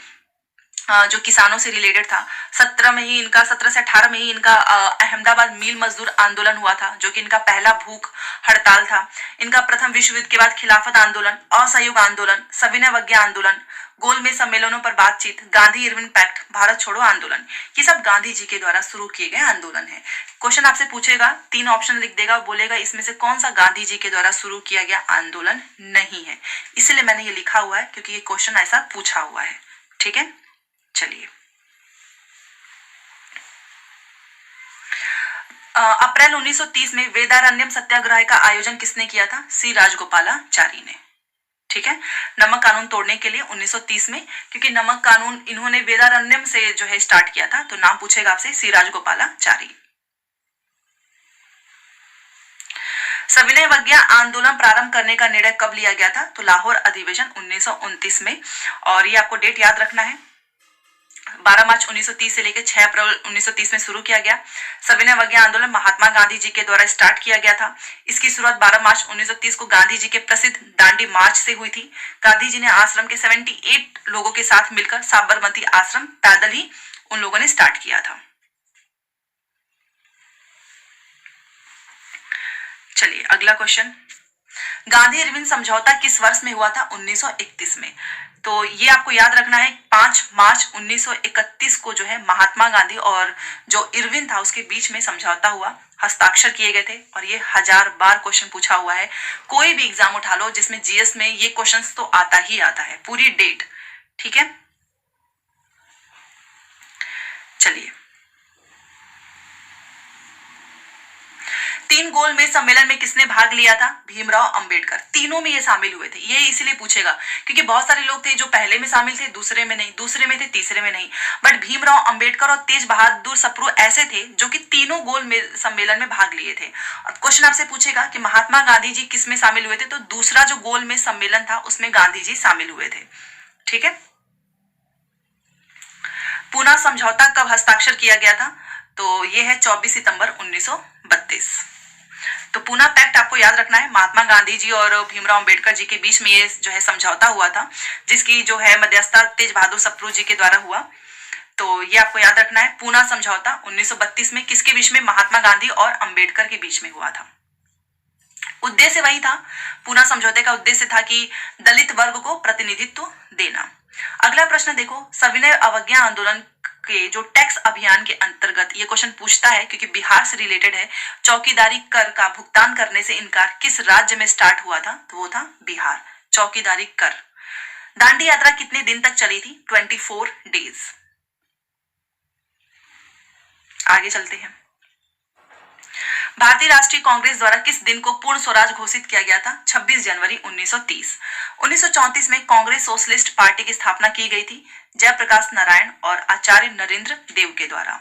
जो किसानों से रिलेटेड था। 17 से 18 में ही इनका अहमदाबाद मिल मजदूर आंदोलन हुआ था, जो कि इनका पहला भूख हड़ताल था। इनका प्रथम विश्व युद्ध के बाद खिलाफत आंदोलन, असहयोग आंदोलन, सविनय अवज्ञा आंदोलन, गोलमेज सम्मेलनों पर बातचीत, गांधी इरविन पैक्ट, भारत छोड़ो आंदोलन, ये सब गांधी जी के द्वारा शुरू किए गए आंदोलन है। क्वेश्चन आपसे पूछेगा, 3 ऑप्शन लिख देगा, बोलेगा इसमें से कौन सा गांधी जी के द्वारा शुरू किया गया आंदोलन नहीं है। इसलिए मैंने ये लिखा हुआ है क्योंकि ये क्वेश्चन ऐसा पूछा हुआ है। ठीक है, चलिए। अप्रैल 1930 में वेदारण्यम सत्याग्रह का आयोजन किसने किया था? सी राजगोपालाचारी ने। ठीक है, नमक कानून तोड़ने के लिए 1930 में, क्योंकि नमक कानून इन्होंने वेदारण्यम से जो है स्टार्ट किया था, तो नाम पूछेगा आपसे सी राजगोपालाचारी। सविनय अवज्ञा आंदोलन प्रारंभ करने का निर्णय कब लिया गया था? तो लाहौर अधिवेशन 1929 में, और ये आपको डेट याद रखना है। 12 मार्च 1930 से लेकर 6 अप्रैल 1930 में शुरू किया गया। सविनय अवज्ञा आंदोलन महात्मा गांधी जी के द्वारा स्टार्ट किया गया था। इसकी शुरुआत 12 मार्च 1930 को गांधी जी के प्रसिद्ध दांडी मार्च से हुई थी। गांधी जी ने आश्रम के 78 लोगों के साथ मिलकर साबरमती आश्रम पैदल ही उन लोगों ने स्टार्ट किया था। चलिए अगला क्वेश्चन, गांधी इरविन समझौता किस वर्ष में हुआ था? 1931 में। तो ये आपको याद रखना है, 5 मार्च 1931 को जो है महात्मा गांधी और जो इरविन था उसके बीच में समझौता हुआ, हस्ताक्षर किए गए थे। और ये 1000 बार क्वेश्चन पूछा हुआ है, कोई भी एग्जाम उठा लो जिसमें जीएस में ये क्वेश्चन तो आता ही आता है, पूरी डेट। ठीक है, चलिए। 3 गोलमेज सम्मेलन में किसने भाग लिया था? भीमराव अंबेडकर। तीनों में ये शामिल हुए थे। ये इसलिए पूछेगा क्योंकि बहुत सारे लोग थे जो पहले में शामिल थे, दूसरे में नहीं, दूसरे में थे, तीसरे में नहीं। बट भीमराव अंबेडकर और तेज बहादुर सप्रू ऐसे थे जो कि तीनों गोलमेज सम्मेलन में भाग लिए थे। अब क्वेश्चन आपसे पूछेगा कि महात्मा गांधी जी किस में शामिल हुए थे? तो दूसरा जो गोलमेज सम्मेलन था उसमें गांधी जी शामिल हुए थे। ठीक है, पूना समझौता कब हस्ताक्षर किया गया था? तो ये है 24 सितंबर 1932। तो पूना पैक्ट आपको याद रखना है, महात्मा गांधी जी और भीमराव अंबेडकर जी के बीच में ये जो है समझौता हुआ था, जिसकी जो है मध्यस्थता तेज बहादुर सप्रू जी के द्वारा हुआ। तो ये आपको याद रखना है, पूना समझौता 1932 में किसके बीच में? महात्मा गांधी और अंबेडकर के बीच में हुआ था। उद्देश्य वही था, पूना समझौते का उद्देश्य था कि दलित वर्ग को प्रतिनिधित्व देना। अगला प्रश्न देखो, सविनय अवज्ञा आंदोलन के जो टैक्स अभियान के अंतर्गत, ये क्वेश्चन पूछता है क्योंकि बिहार से रिलेटेड है, चौकीदारी कर का भुगतान करने से इनकार किस राज्य में स्टार्ट हुआ था? तो वो था बिहार। चौकीदारी कर। दांडी यात्रा कितने दिन तक चली थी? 24 डेज। आगे चलते हैं। भारतीय राष्ट्रीय कांग्रेस द्वारा किस दिन को पूर्ण स्वराज घोषित किया गया था? 26 जनवरी 1930। 1934 में कांग्रेस सोशलिस्ट पार्टी की स्थापना की गई थी जयप्रकाश नारायण और आचार्य नरेंद्र देव के द्वारा।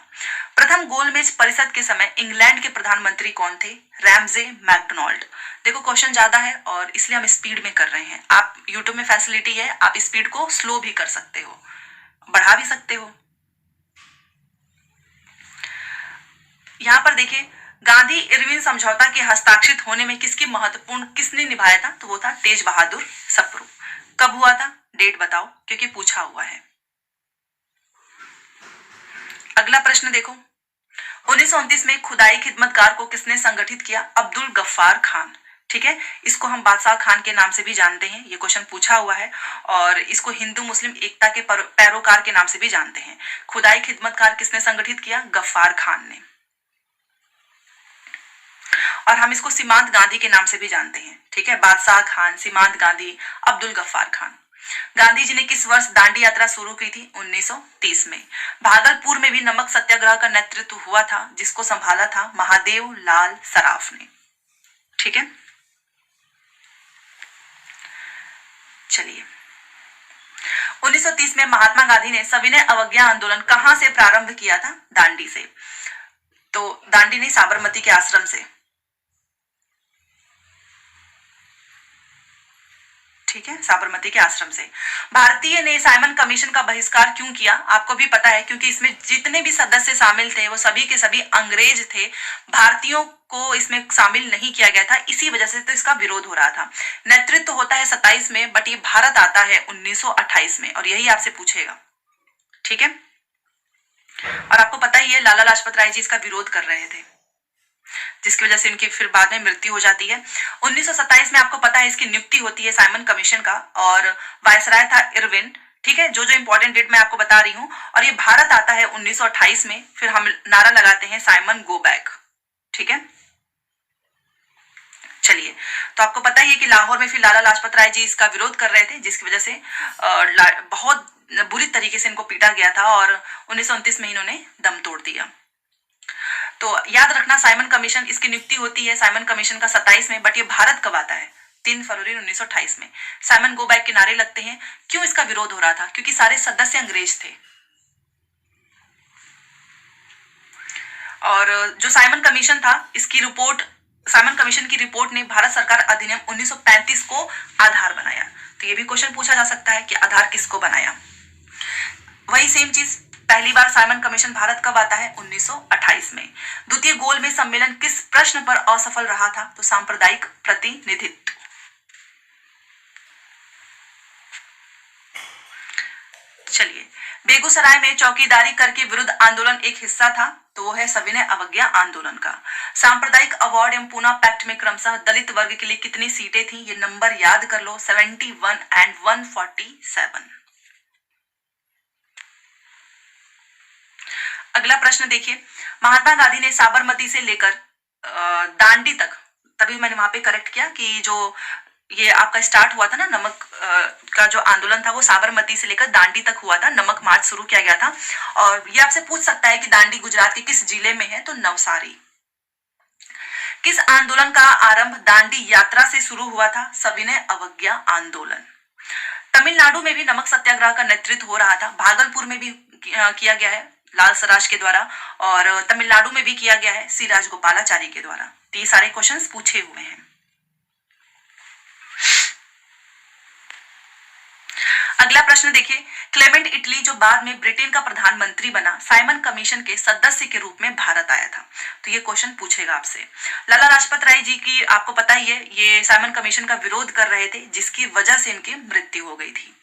प्रथम गोलमेज परिषद के समय इंग्लैंड के प्रधानमंत्री कौन थे? Ramsay McDonald. देखो क्वेश्चन ज्यादा है और इसलिए हम स्पीड में कर रहे हैं। आप यूट्यूब में फैसिलिटी है, आप स्पीड को स्लो भी कर सकते हो, बढ़ा भी सकते हो। यहां पर देखिए, गांधी इरविन समझौता के हस्ताक्षरित होने में किसने निभाया था? तो वो था तेज बहादुर सप्रू। कब हुआ था? डेट बताओ, क्योंकि पूछा हुआ है। अगला प्रश्न देखो, 1929 में खुदाई खिदमतगार को किसने संगठित किया? अब्दुल गफ्फार खान। ठीक है, इसको हम बादशाह खान के नाम से भी जानते हैं, ये क्वेश्चन पूछा हुआ है, और इसको हिंदू मुस्लिम एकता के पैरोकार के नाम से भी जानते हैं। खुदाई खिदमतगार किसने संगठित किया? गफ्फार खान ने। और हम इसको सीमांत गांधी के नाम से भी जानते हैं। ठीक है, बादशाह खान, सीमांत गांधी, अब्दुल गफ्फार खान। गांधी जी ने किस वर्ष दांडी यात्रा शुरू की थी? 1930 में। भागलपुर में भी नमक सत्याग्रह का नेतृत्व हुआ था, जिसको संभाला था महादेव लाल सराफ ने। ठीक है, चलिए, 1930 में महात्मा गांधी ने सविनय अवज्ञा आंदोलन कहां से प्रारंभ किया था? दांडी से। तो दांडी नहीं, साबरमती के आश्रम से। ठीक है, साबरमती के आश्रम से। भारतीय ने साइमन कमीशन का बहिष्कार क्यों किया? आपको भी पता है, क्योंकि इसमें जितने भी सदस्य शामिल थे वो सभी के सभी अंग्रेज थे। भारतीयों को इसमें शामिल नहीं किया गया था, इसी वजह से तो इसका विरोध हो रहा था। नेतृत्व होता है 27 में, बट ये भारत आता है 1928 में, और यही आपसे पूछेगा। ठीक है, और आपको पता ही है लाला लाजपत राय जी इसका विरोध कर रहे थे, जिसकी वजह से इनकी फिर बाद में मृत्यु हो जाती है। 1927 में आपको पता है इसकी नियुक्ति होती है साइमन कमीशन का, और वायसराय था इरविन। ठीक है, जो जो इंपॉर्टेंट डेट मैं आपको बता रही हूं, और ये भारत आता है 1928 में। फिर हम नारा लगाते हैं साइमन गो बैक। ठीक है, चलिए, तो आपको पता ही है कि लाहौर में फिर लाला लाजपत राय जी इसका विरोध कर रहे थे, जिसकी वजह से बहुत बुरी तरीके से इनको पीटा गया था, और 1929 में इन्होंने दम तोड़ दिया। तो याद रखना, साइमन कमीशन, इसकी नियुक्ति होती है साइमन कमीशन का 27 में, बट ये भारत कब आता है? 3 फरवरी 1928 में। साइमन गो बैक के नारे लगते हैं। क्यों इसका विरोध हो रहा था? क्योंकि सारे सदस्य अंग्रेज थे। और जो साइमन कमीशन था, इसकी रिपोर्ट, साइमन कमीशन की रिपोर्ट ने भारत सरकार अधिनियम 1935 को आधार बनाया। तो ये भी क्वेश्चन पूछा जा सकता है कि आधार किसको बनाया? वही सेम चीज, पहली बार साइमन कमीशन भारत कब आता है? 1928 में। द्वितीय गोलमेज सम्मेलन किस प्रश्न पर असफल रहा था? तो सांप्रदायिक प्रतिनिधित्व। चलिए, बेगूसराय में चौकीदारी कर के विरुद्ध आंदोलन एक हिस्सा था, तो वो है सविनय अवज्ञा आंदोलन का। सांप्रदायिक अवार्ड एवं पूना पैक्ट में क्रमशः दलित वर्ग के लिए कितनी सीटें थी? ये नंबर याद कर लो, 71 एंड 147। अगला प्रश्न देखिए, महात्मा गांधी ने साबरमती से लेकर दांडी तक, तभी मैंने वहां पे करेक्ट किया कि जो ये आपका स्टार्ट हुआ था ना, नमक का जो आंदोलन था वो साबरमती से लेकर दांडी तक हुआ था, नमक मार्च शुरू किया गया था। और ये आपसे पूछ सकता है कि दांडी गुजरात के किस जिले में है? तो नवसारी। किस आंदोलन का आरंभ दांडी यात्रा से शुरू हुआ था? सविनय अवज्ञा आंदोलन। तमिलनाडु में भी नमक सत्याग्रह का नेतृत्व हो रहा था, भागलपुर में भी किया गया है लाल सराज के द्वारा, और तमिलनाडु में भी किया गया है सी राजगोपालाचारी के द्वारा। तो ये सारे क्वेश्चंस पूछे हुए हैं। अगला प्रश्न देखिए, क्लेमेंट इटली जो बाद में ब्रिटेन का प्रधानमंत्री बना, साइमन कमीशन के सदस्य के रूप में भारत आया था। तो ये क्वेश्चन पूछेगा आपसे। लाला लाजपत राय जी की आपको पता ही है, ये साइमन कमीशन का विरोध कर रहे थे, जिसकी वजह से इनकी मृत्यु हो गई थी।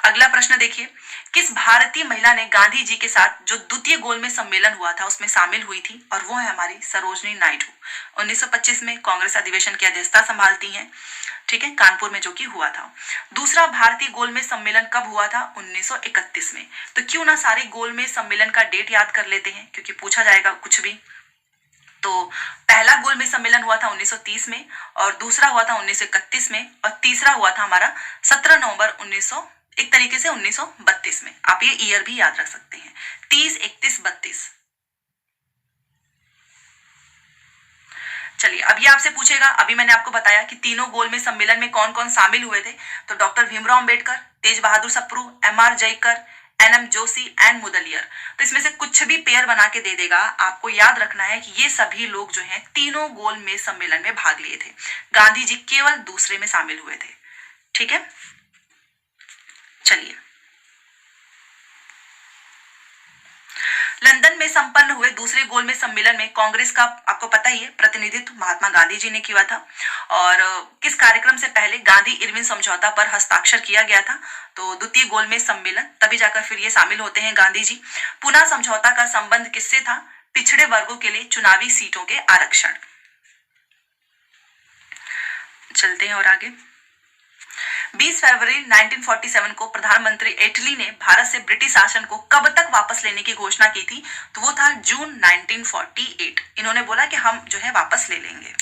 अगला प्रश्न देखिए, किस भारतीय महिला ने गांधी जी के साथ जो द्वितीय गोलमेज सम्मेलन हुआ था उसमें शामिल हुई थी, और वो है हमारी सरोजनी नायडू। 1925 में कांग्रेस अधिवेशन की अध्यक्षता संभालती हैं, ठीक है, कानपुर में जो कि हुआ था। दूसरा भारतीय गोलमेज सम्मेलन कब हुआ था? 1931 में। तो क्यों ना सारे गोलमेज सम्मेलन का डेट याद कर लेते हैं, क्योंकि पूछा जाएगा कुछ भी। तो पहला गोलमेज सम्मेलन हुआ था 1930 में, और दूसरा हुआ था 1931 में, और तीसरा हुआ था हमारा 17 नवंबर 1932 में। आप ये ईयर भी याद रख सकते हैं, 30, 31, 32। चलिए, अब ये आपसे पूछेगा, अभी मैंने आपको बताया कि तीनों गोलमेज सम्मेलन में कौन कौन शामिल हुए थे। तो doctor Bhimrao Ambedkar, Tej Bahadur Sapru, M R. Jayakar, N M. Joshi and Mudaliar. तो इसमें से कुछ भी पेयर बना के दे देगा। आपको याद रखना है कि ये सभी लोग जो हैं तीनों गोलमेज सम्मेलन में भाग लिए थे। गांधी जी केवल दूसरे में शामिल हुए थे, ठीक है। चलिए, लंदन में संपन्न हुए दूसरे गोलमेज सम्मेलन में कांग्रेस का आपको पता ही है प्रतिनिधित्व महात्मा गांधी जी ने किया था। और किस कार्यक्रम से पहले गांधी इरविन समझौता पर हस्ताक्षर किया गया था? तो द्वितीय गोलमेज सम्मेलन, तभी जाकर फिर ये शामिल होते हैं गांधी जी। पुनः समझौता का संबंध किससे था? पिछड़े वर्गों के लिए चुनावी सीटों के आरक्षण। चलते हैं और आगे। 20 फरवरी 1947 को प्रधानमंत्री एटली ने भारत से ब्रिटिश शासन को कब तक वापस लेने की घोषणा की थी? तो वो था जून 1948। इन्होंने बोला कि हम जो है वापस ले लेंगे।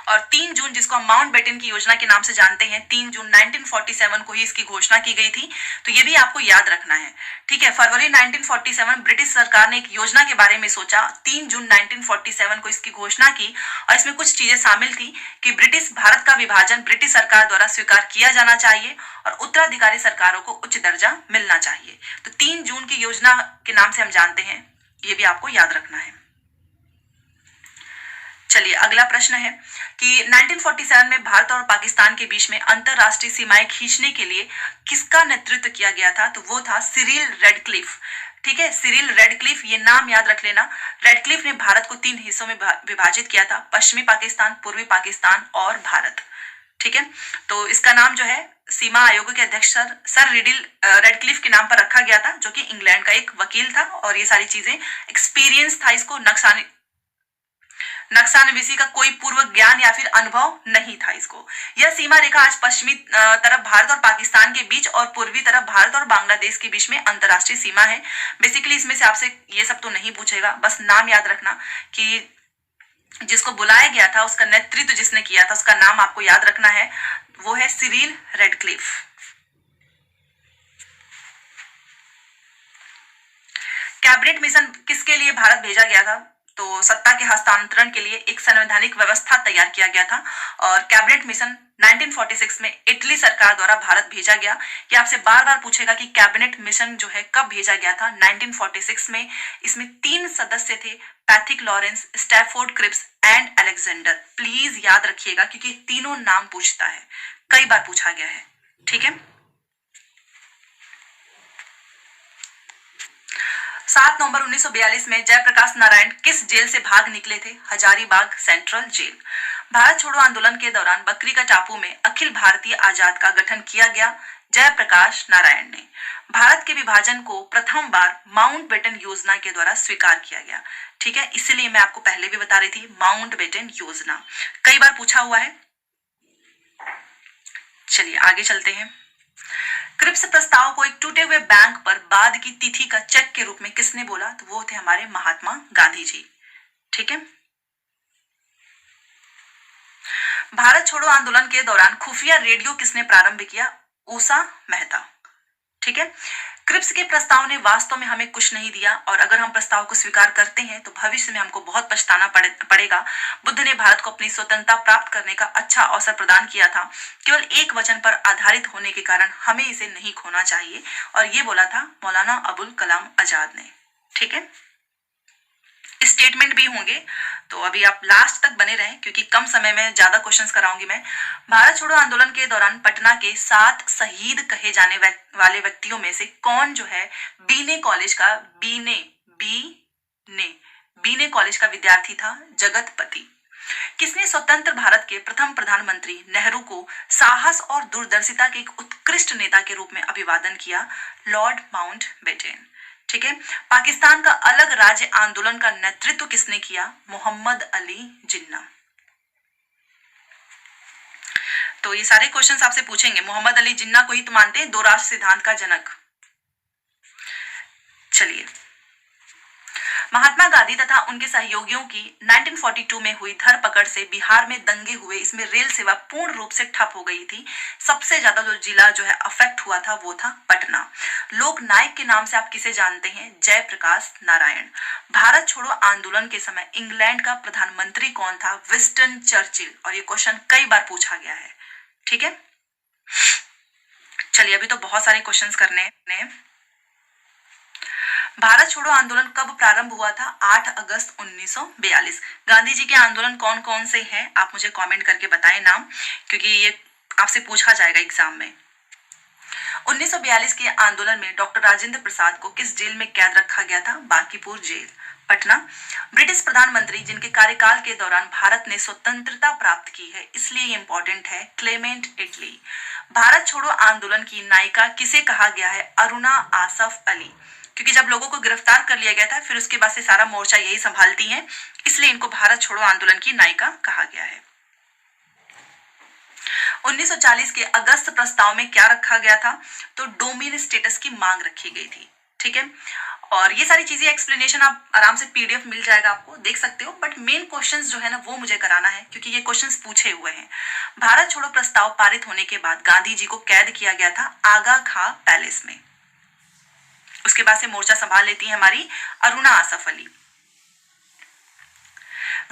और 3 जून, जिसको हम माउंटबेटन की योजना के नाम से जानते हैं, 3 जून 1947 को ही इसकी घोषणा की गई थी। तो ये भी आपको याद रखना है, ठीक है। फरवरी 1947 ब्रिटिश सरकार ने एक योजना के बारे में सोचा, 3 जून 1947 को इसकी घोषणा की, और इसमें कुछ चीजें शामिल थी कि ब्रिटिश भारत का विभाजन ब्रिटिश सरकार द्वारा स्वीकार किया जाना चाहिए और उत्तराधिकारी सरकारों को उच्च दर्जा मिलना चाहिए। तो 3 जून की योजना के नाम से हम जानते हैं, ये भी आपको याद रखना है। चलिए, अगला प्रश्न है कि 1947 में भारत और पाकिस्तान के बीच में अंतरराष्ट्रीय सीमाएं खींचने के लिए किसका नेतृत्व किया गया था? तो वो था सिरिल रेडक्लिफ, ठीक है। सिरिल रेडक्लिफ, ये नाम याद रख लेना। रेडक्लिफ ने भारत को 3 हिस्सों में विभाजित किया था, पश्चिमी पाकिस्तान, पूर्वी पाकिस्तान और भारत, ठीक है। तो इसका नाम जो है सीमा आयोग के अध्यक्ष सर रिडिल रेडक्लिफ के नाम पर रखा गया था, जो कि इंग्लैंड का एक वकील था, और ये सारी चीजें एक्सपीरियंस था इसको, नक्शानवीसी का कोई पूर्व ज्ञान या फिर अनुभव नहीं था इसको। यह सीमा रेखा आज पश्चिमी तरफ भारत और पाकिस्तान के बीच और पूर्वी तरफ भारत और बांग्लादेश के बीच में अंतरराष्ट्रीय सीमा है। बेसिकली इसमें से आपसे ये सब तो नहीं पूछेगा, बस नाम याद रखना कि जिसको बुलाया गया था, उसका नेतृत्व जिसने किया था, उसका नाम आपको याद रखना है, वो है सिरिल रेडक्लिफ। कैबिनेट मिशन किसके लिए भारत भेजा गया था? तो सत्ता के हस्तांतरण के लिए एक संवैधानिक व्यवस्था तैयार किया गया था, और कैबिनेट मिशन 1946 में इटली सरकार द्वारा भारत भेजा गया। ये आपसे बार बार पूछेगा कि कैबिनेट मिशन जो है कब भेजा गया था? 1946 में। इसमें 3 सदस्य थे, Pethick Lawrence, Stafford Cripps and Alexander. Please याद रखिएगा, क्योंकि तीनों नाम पूछता है, कई बार पूछा गया है, ठीक है। 7 नवंबर 1942 में जयप्रकाश नारायण किस जेल से भाग निकले थे? Hazaribagh central jail. भारत छोड़ो आंदोलन के दौरान बकरी का टापू में अखिल भारतीय आजाद का गठन किया गया जयप्रकाश नारायण ने। भारत के विभाजन को प्रथम बार माउंटबेटन योजना के द्वारा स्वीकार किया गया, ठीक है। इसलिए मैं आपको पहले भी बता रही थी, माउंटबेटन योजना कई बार पूछा हुआ है। चलिए आगे चलते हैं। क्रिप्स प्रस्ताव को एक टूटे हुए बैंक पर बाद की तिथि का चेक के रूप में किसने बोला? तो वो थे हमारे महात्मा गांधी जी, ठीक है। भारत छोड़ो आंदोलन के दौरान खुफिया रेडियो किसने प्रारंभ किया? ऊषा मेहता, ठीक है। क्रिप्स के प्रस्ताव ने वास्तव में हमें कुछ नहीं दिया, और अगर हम प्रस्ताव को स्वीकार करते हैं तो भविष्य में हमको बहुत पछताना पड़ेगा। बुद्ध ने भारत को अपनी स्वतंत्रता प्राप्त करने का अच्छा अवसर प्रदान किया था, केवल एक वचन पर आधारित होने के कारण हमें इसे नहीं खोना चाहिए, और ये बोला था मौलाना अबुल कलाम आजाद ने, ठीक है। स्टेटमेंट भी होंगे, तो अभी आप लास्ट तक बने रहें, क्योंकि कम समय में ज्यादा क्वेश्चंस कराऊंगी मैं। भारत छोड़ो आंदोलन के दौरान पटना के 7 शहीद कहे जाने वाले व्यक्तियों में से कौन जो है बीने कॉलेज का विद्यार्थी था? जगतपति। किसने स्वतंत्र भारत के प्रथम प्रधानमंत्री नेहरू को साहस और दूरदर्शिता के एक उत्कृष्ट नेता के रूप में अभिवादन किया? Lord Mountbatten. ठीक है। पाकिस्तान का अलग राज्य आंदोलन का नेतृत्व किसने किया? मोहम्मद अली जिन्ना। तो ये सारे क्वेश्चंस आपसे पूछेंगे। मोहम्मद अली जिन्ना को ही तो मानते हैं दो राष्ट्र सिद्धांत का जनक। चलिए, महात्मा गांधी तथा उनके सहयोगियों की 1942 में हुई धरपकड़ से बिहार में दंगे हुए, इसमें रेल सेवा पूर्ण रूप से ठप हो गई थी। सबसे ज्यादा जो जिला जो है अफेक्ट हुआ था वो था पटना। लोक नायक के नाम से आप किसे जानते हैं? जयप्रकाश नारायण। भारत छोड़ो आंदोलन के समय इंग्लैंड का प्रधानमंत्री कौन था? Winston Churchill. और ये क्वेश्चन कई बार पूछा गया है। ठीक है, चलिए अभी तो बहुत सारे क्वेश्चंस करने हैं। भारत छोड़ो आंदोलन कब प्रारंभ हुआ था? 8 अगस्त 1942। गांधी जी के आंदोलन कौन कौन से हैं? आप मुझे कमेंट करके बताएं नाम, क्योंकि ये आपसे पूछा जाएगा एग्जाम में। 1942 के आंदोलन में डॉक्टर राजेंद्र प्रसाद को किस जेल में कैद रखा गया था? बांकीपुर जेल, पटना। ब्रिटिश प्रधानमंत्री जिनके कार्यकाल के दौरान भारत ने स्वतंत्रता प्राप्त की है, इसलिए ये इंपॉर्टेंट है, क्लेमेंट इटली। भारत छोड़ो आंदोलन की नायिका किसे कहा गया है? अरुणा आसफ अली। क्योंकि जब लोगों को गिरफ्तार कर लिया गया था, फिर उसके बाद से सारा मोर्चा यही संभालती हैं, इसलिए इनको भारत छोड़ो आंदोलन की नायिका कहा गया है। 1940 के अगस्त प्रस्ताव में क्या रखा गया था? तो डोमेन स्टेटस की मांग रखी गई थी। ठीक है, और ये सारी चीजें एक्सप्लेनेशन आप आराम से पीडीएफ मिल जाएगा, आपको देख सकते हो। बट मेन क्वेश्चंस जो है ना वो मुझे कराना है, क्योंकि ये क्वेश्चंस पूछे हुए हैं। भारत छोड़ो प्रस्ताव पारित होने के बाद गांधी जी को कैद किया गया था आगा खां पैलेस में। उसके बाद से मोर्चा संभाल लेती है हमारी अरुणा आसफ अली।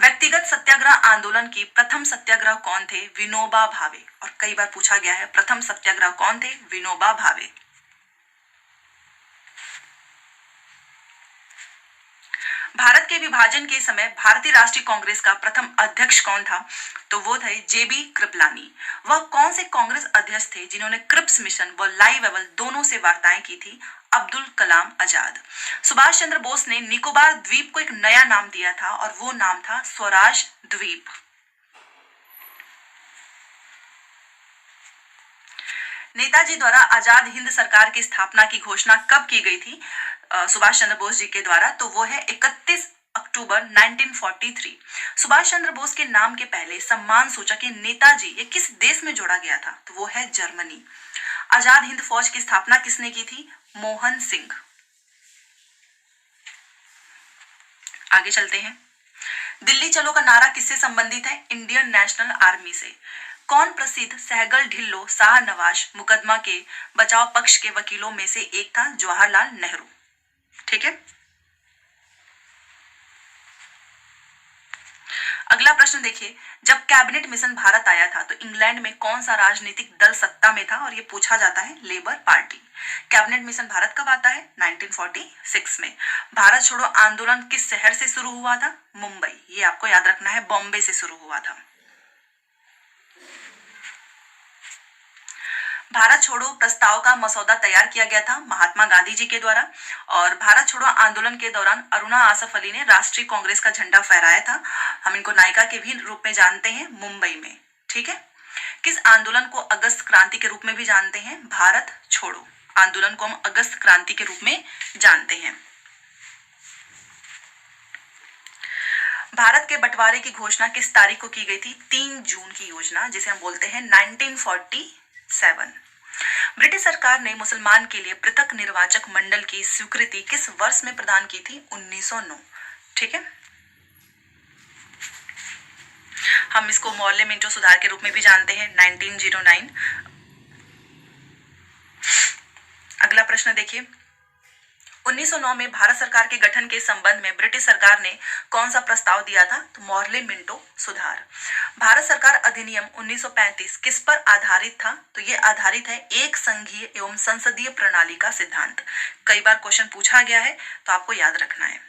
व्यक्तिगत सत्याग्रह आंदोलन की प्रथम सत्याग्रह कौन थे? विनोबा भावे। और कई बार पूछा गया है प्रथम सत्याग्रह कौन थे? विनोबा भावे। भारत के विभाजन के समय भारतीय राष्ट्रीय कांग्रेस का प्रथम अध्यक्ष कौन था? तो वो थे जेबी कृपलानी। वह कौन से कांग्रेस अध्यक्ष थे जिन्होंने क्रिप्स मिशन व लाइव एवल दोनों से वार्ताएं की थी? अब्दुल कलाम आजाद। सुभाष चंद्र बोस ने निकोबार द्वीप को एक नया नाम दिया था और वो नाम था स्वराज द्वीप। नेताजी द्वारा आजाद हिंद सरकार की स्थापना की घोषणा कब की गई थी? सुभाष चंद्र बोस जी के द्वारा। तो वो है 31 अक्टूबर 1943। सुभाष चंद्र बोस के नाम के पहले सम्मान सूचक नेताजी ये किस देश में जोड़ा गया था? तो वो है जर्मनी। आजाद हिंद फौज की स्थापना किसने की थी? मोहन सिंह। आगे चलते हैं। दिल्ली चलो का नारा किससे संबंधित है? इंडियन नेशनल आर्मी से। कौन प्रसिद्ध सहगल ढिल्लो शाहनवाज मुकदमा के बचाव पक्ष के वकीलों में से एक था? जवाहरलाल नेहरू। ठीक है, अगला प्रश्न देखिए। जब कैबिनेट मिशन भारत आया था तो इंग्लैंड में कौन सा राजनीतिक दल सत्ता में था? और ये पूछा जाता है labour party. Cabinet mission Bharat कब आता है? 1946 में। भारत छोड़ो आंदोलन किस शहर से शुरू हुआ था? मुंबई। ये आपको याद रखना है, बॉम्बे से शुरू हुआ था। भारत छोड़ो प्रस्ताव का मसौदा तैयार किया गया था महात्मा गांधी जी के द्वारा। और भारत छोड़ो आंदोलन के दौरान अरुणा आसफ अली ने राष्ट्रीय कांग्रेस का झंडा फहराया था। हम इनको नायिका के भी रूप में जानते हैं, मुंबई में। ठीक है, किस आंदोलन को अगस्त क्रांति के रूप में भी जानते हैं? भारत छोड़ो आंदोलन को हम अगस्त क्रांति के रूप में जानते हैं। भारत के बंटवारे की घोषणा किस तारीख को की गई थी? 3 जून की योजना, जिसे हम बोलते हैं 1947। ब्रिटिश सरकार ने मुसलमान के लिए पृथक निर्वाचक मंडल की स्वीकृति किस वर्ष में प्रदान की थी? 1909। ठीक है, हम इसको मोहल्ले मिंटो सुधार के रूप में भी जानते हैं, 1909। अगला प्रश्न देखिए। 1909 में भारत सरकार के गठन के संबंध में ब्रिटिश सरकार ने कौन सा प्रस्ताव दिया था? तो मोर्ले मिंटो सुधार। भारत सरकार अधिनियम 1935 किस पर आधारित था? तो ये आधारित है एक संघीय एवं संसदीय प्रणाली का सिद्धांत। कई बार क्वेश्चन पूछा गया है, तो आपको याद रखना है।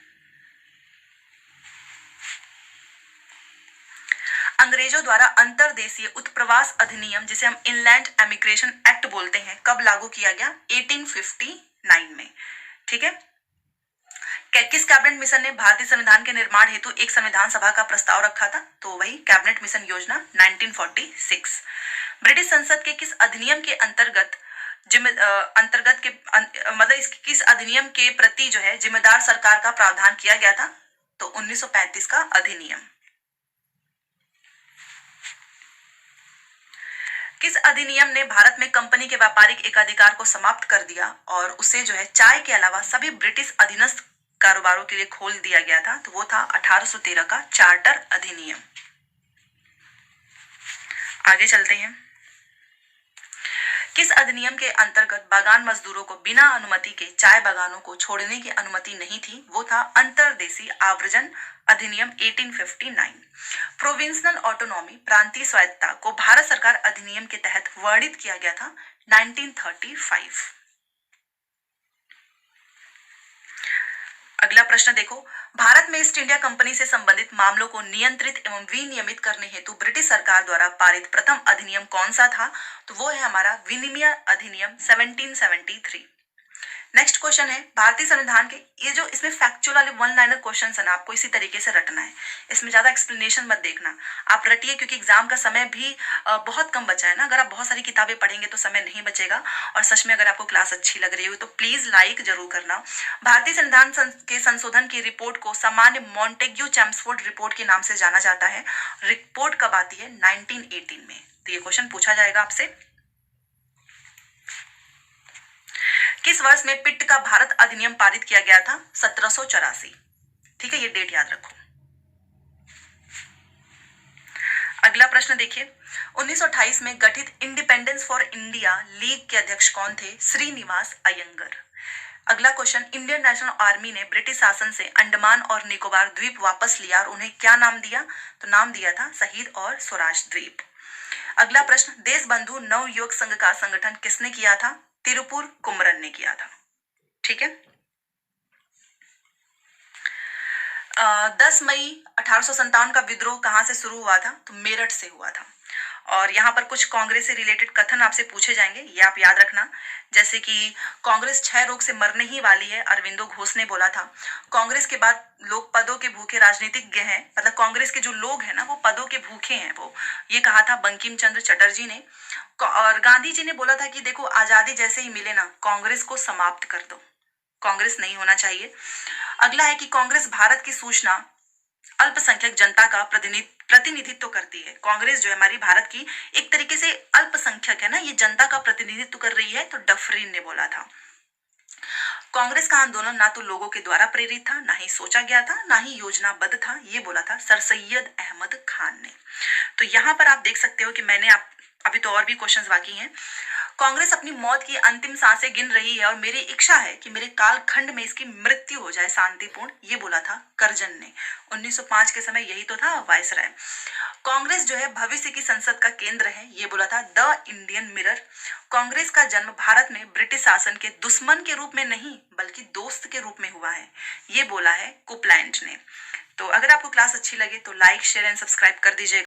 अंग्रेजों द्वारा अंतरदेशीय उत्प्रवास अधिनियम, जिसे हम इनलैंड एमिग्रेशन एक्ट बोलते हैं, कब लागू किया गया? 1859 में। ठीक है, किस कैबिनेट मिशन ने भारतीय संविधान के निर्माण हेतु एक संविधान सभा का प्रस्ताव रखा था? तो वही कैबिनेट मिशन योजना 1946। ब्रिटिश संसद के किस अधिनियम के अंतर्गत किस अधिनियम के प्रति जो है जिम्मेदार सरकार का प्रावधान किया गया था? तो 1935 का अधिनियम। किस अधिनियम ने भारत में कंपनी के व्यापारिक एकाधिकार को समाप्त कर दिया और उसे जो है चाय के अलावा सभी ब्रिटिश अधीनस्थ कारोबारों के लिए खोल दिया गया था? तो वो था 1813 का चार्टर अधिनियम। आगे चलते हैं। किस अधिनियम के अंतर्गत बागान मजदूरों को बिना अनुमति के चाय बागानों को छोड़ने की अनुमति नहीं थी? वो था अंतर्देशीय आव्रजन अधिनियम 1859। प्रोविंशियल ऑटोनॉमी प्रांतीय स्वायत्तता को भारत सरकार अधिनियम के तहत वर्णित किया गया था 1935। अगला प्रश्न देखो, भारत में ईस्ट इंडिया कंपनी से संबंधित मामलों को नियंत्रित एवं विनियमित करने हेतु ब्रिटिश सरकार द्वारा पारित प्रथम अधिनियम कौन सा था? तो वो है हमारा विनिमय अधिनियम 1773। नेक्स्ट क्वेश्चन है, भारतीय संविधान के ये जो इसमें फैक्चुअल वाले वन लाइनर क्वेश्चन है ना, आपको इसी तरीके से रटना है। इसमें ज्यादा एक्सप्लेनेशन मत देखना, आप रटिए, क्योंकि एग्जाम का समय भी बहुत कम बचा है ना। अगर आप बहुत सारी किताबें पढ़ेंगे तो समय नहीं बचेगा। और सच में अगर आपको क्लास अच्छी लग रही हो तो प्लीज लाइक जरूर करना। भारतीय संविधान के संशोधन की रिपोर्ट को सामान्य मॉन्टेग्यू चैम्सफोर्ड रिपोर्ट के नाम से जाना जाता है। रिपोर्ट कब आती है? 1918 में। तो ये क्वेश्चन पूछा जाएगा आपसे। किस वर्ष में पिट्ट का भारत अधिनियम पारित किया गया था? 1784। ठीक है, ये डेट याद रखो। अगला प्रश्न देखिए, 1928 में गठित इंडिपेंडेंस फॉर इंडिया लीग के अध्यक्ष कौन थे? श्रीनिवास अयंगर। अगला क्वेश्चन, इंडियन नेशनल आर्मी ने ब्रिटिश शासन से अंडमान और निकोबार द्वीप वापस लिया और उन्हें क्या नाम दिया? तो नाम दिया था शहीद और स्वराज द्वीप। अगला प्रश्न, देशबंधु नवयुवक संघ का संगठन किसने किया था? तिरुपुर कुमरन ने किया था। ठीक है। 10 मई 1857 का विद्रोह कहां से शुरू हुआ था? तो मेरठ से हुआ था। और यहाँ पर कुछ कांग्रेस से रिलेटेड कथन आपसे पूछे जाएंगे, ये आप याद रखना। जैसे कि कांग्रेस 6 रोग से मरने ही वाली है, अरविंदो घोष ने बोला था। कांग्रेस के बाद लोग पदों के भूखे राजनीतिज्ञ हैं, मतलब कांग्रेस के जो लोग हैं ना वो पदों के भूखे हैं, वो ये कहा था बंकिम चंद्र चटर्जी ने। और गांधी जी ने बोला था कि देखो आजादी जैसे ही मिले ना कांग्रेस को समाप्त कर दो, कांग्रेस नहीं होना चाहिए। अगला है कि कांग्रेस भारत की सूचना अल्पसंख्यक जनता का प्रतिनिधित्व करती है। कांग्रेस जो है हमारी भारत की एक तरीके से अल्पसंख्यक है ना, ये जनता का प्रतिनिधित्व कर रही है। तो डफरीन ने बोला था। कांग्रेस का आंदोलन ना तो लोगों के द्वारा प्रेरित था, ना ही सोचा गया था, ना ही योजनाबद्ध था, ये बोला था सर सैयद अहमद खान ने। तो यहाँ पर आप देख सकते हो कि मैंने अभी तो और भी क्वेश्चंस बाकी हैं। कांग्रेस अपनी मौत की अंतिम सांसें गिन रही है और मेरी इच्छा है कि मेरे कालखंड में इसकी मृत्यु हो जाए शांतिपूर्ण, ये बोला था करजन ने। 1905 के समय यही तो था वायसराय। कांग्रेस जो है भविष्य की संसद का केंद्र है, ये बोला था द इंडियन मिरर। कांग्रेस का जन्म भारत में ब्रिटिश शासन के दुश्मन के रूप में नहीं बल्कि दोस्त के रूप में हुआ है, ये बोला है कोपलैंड ने। तो अगर आपको क्लास अच्छी लगे तो लाइक शेयर एंड सब्सक्राइब कर दीजिएगा।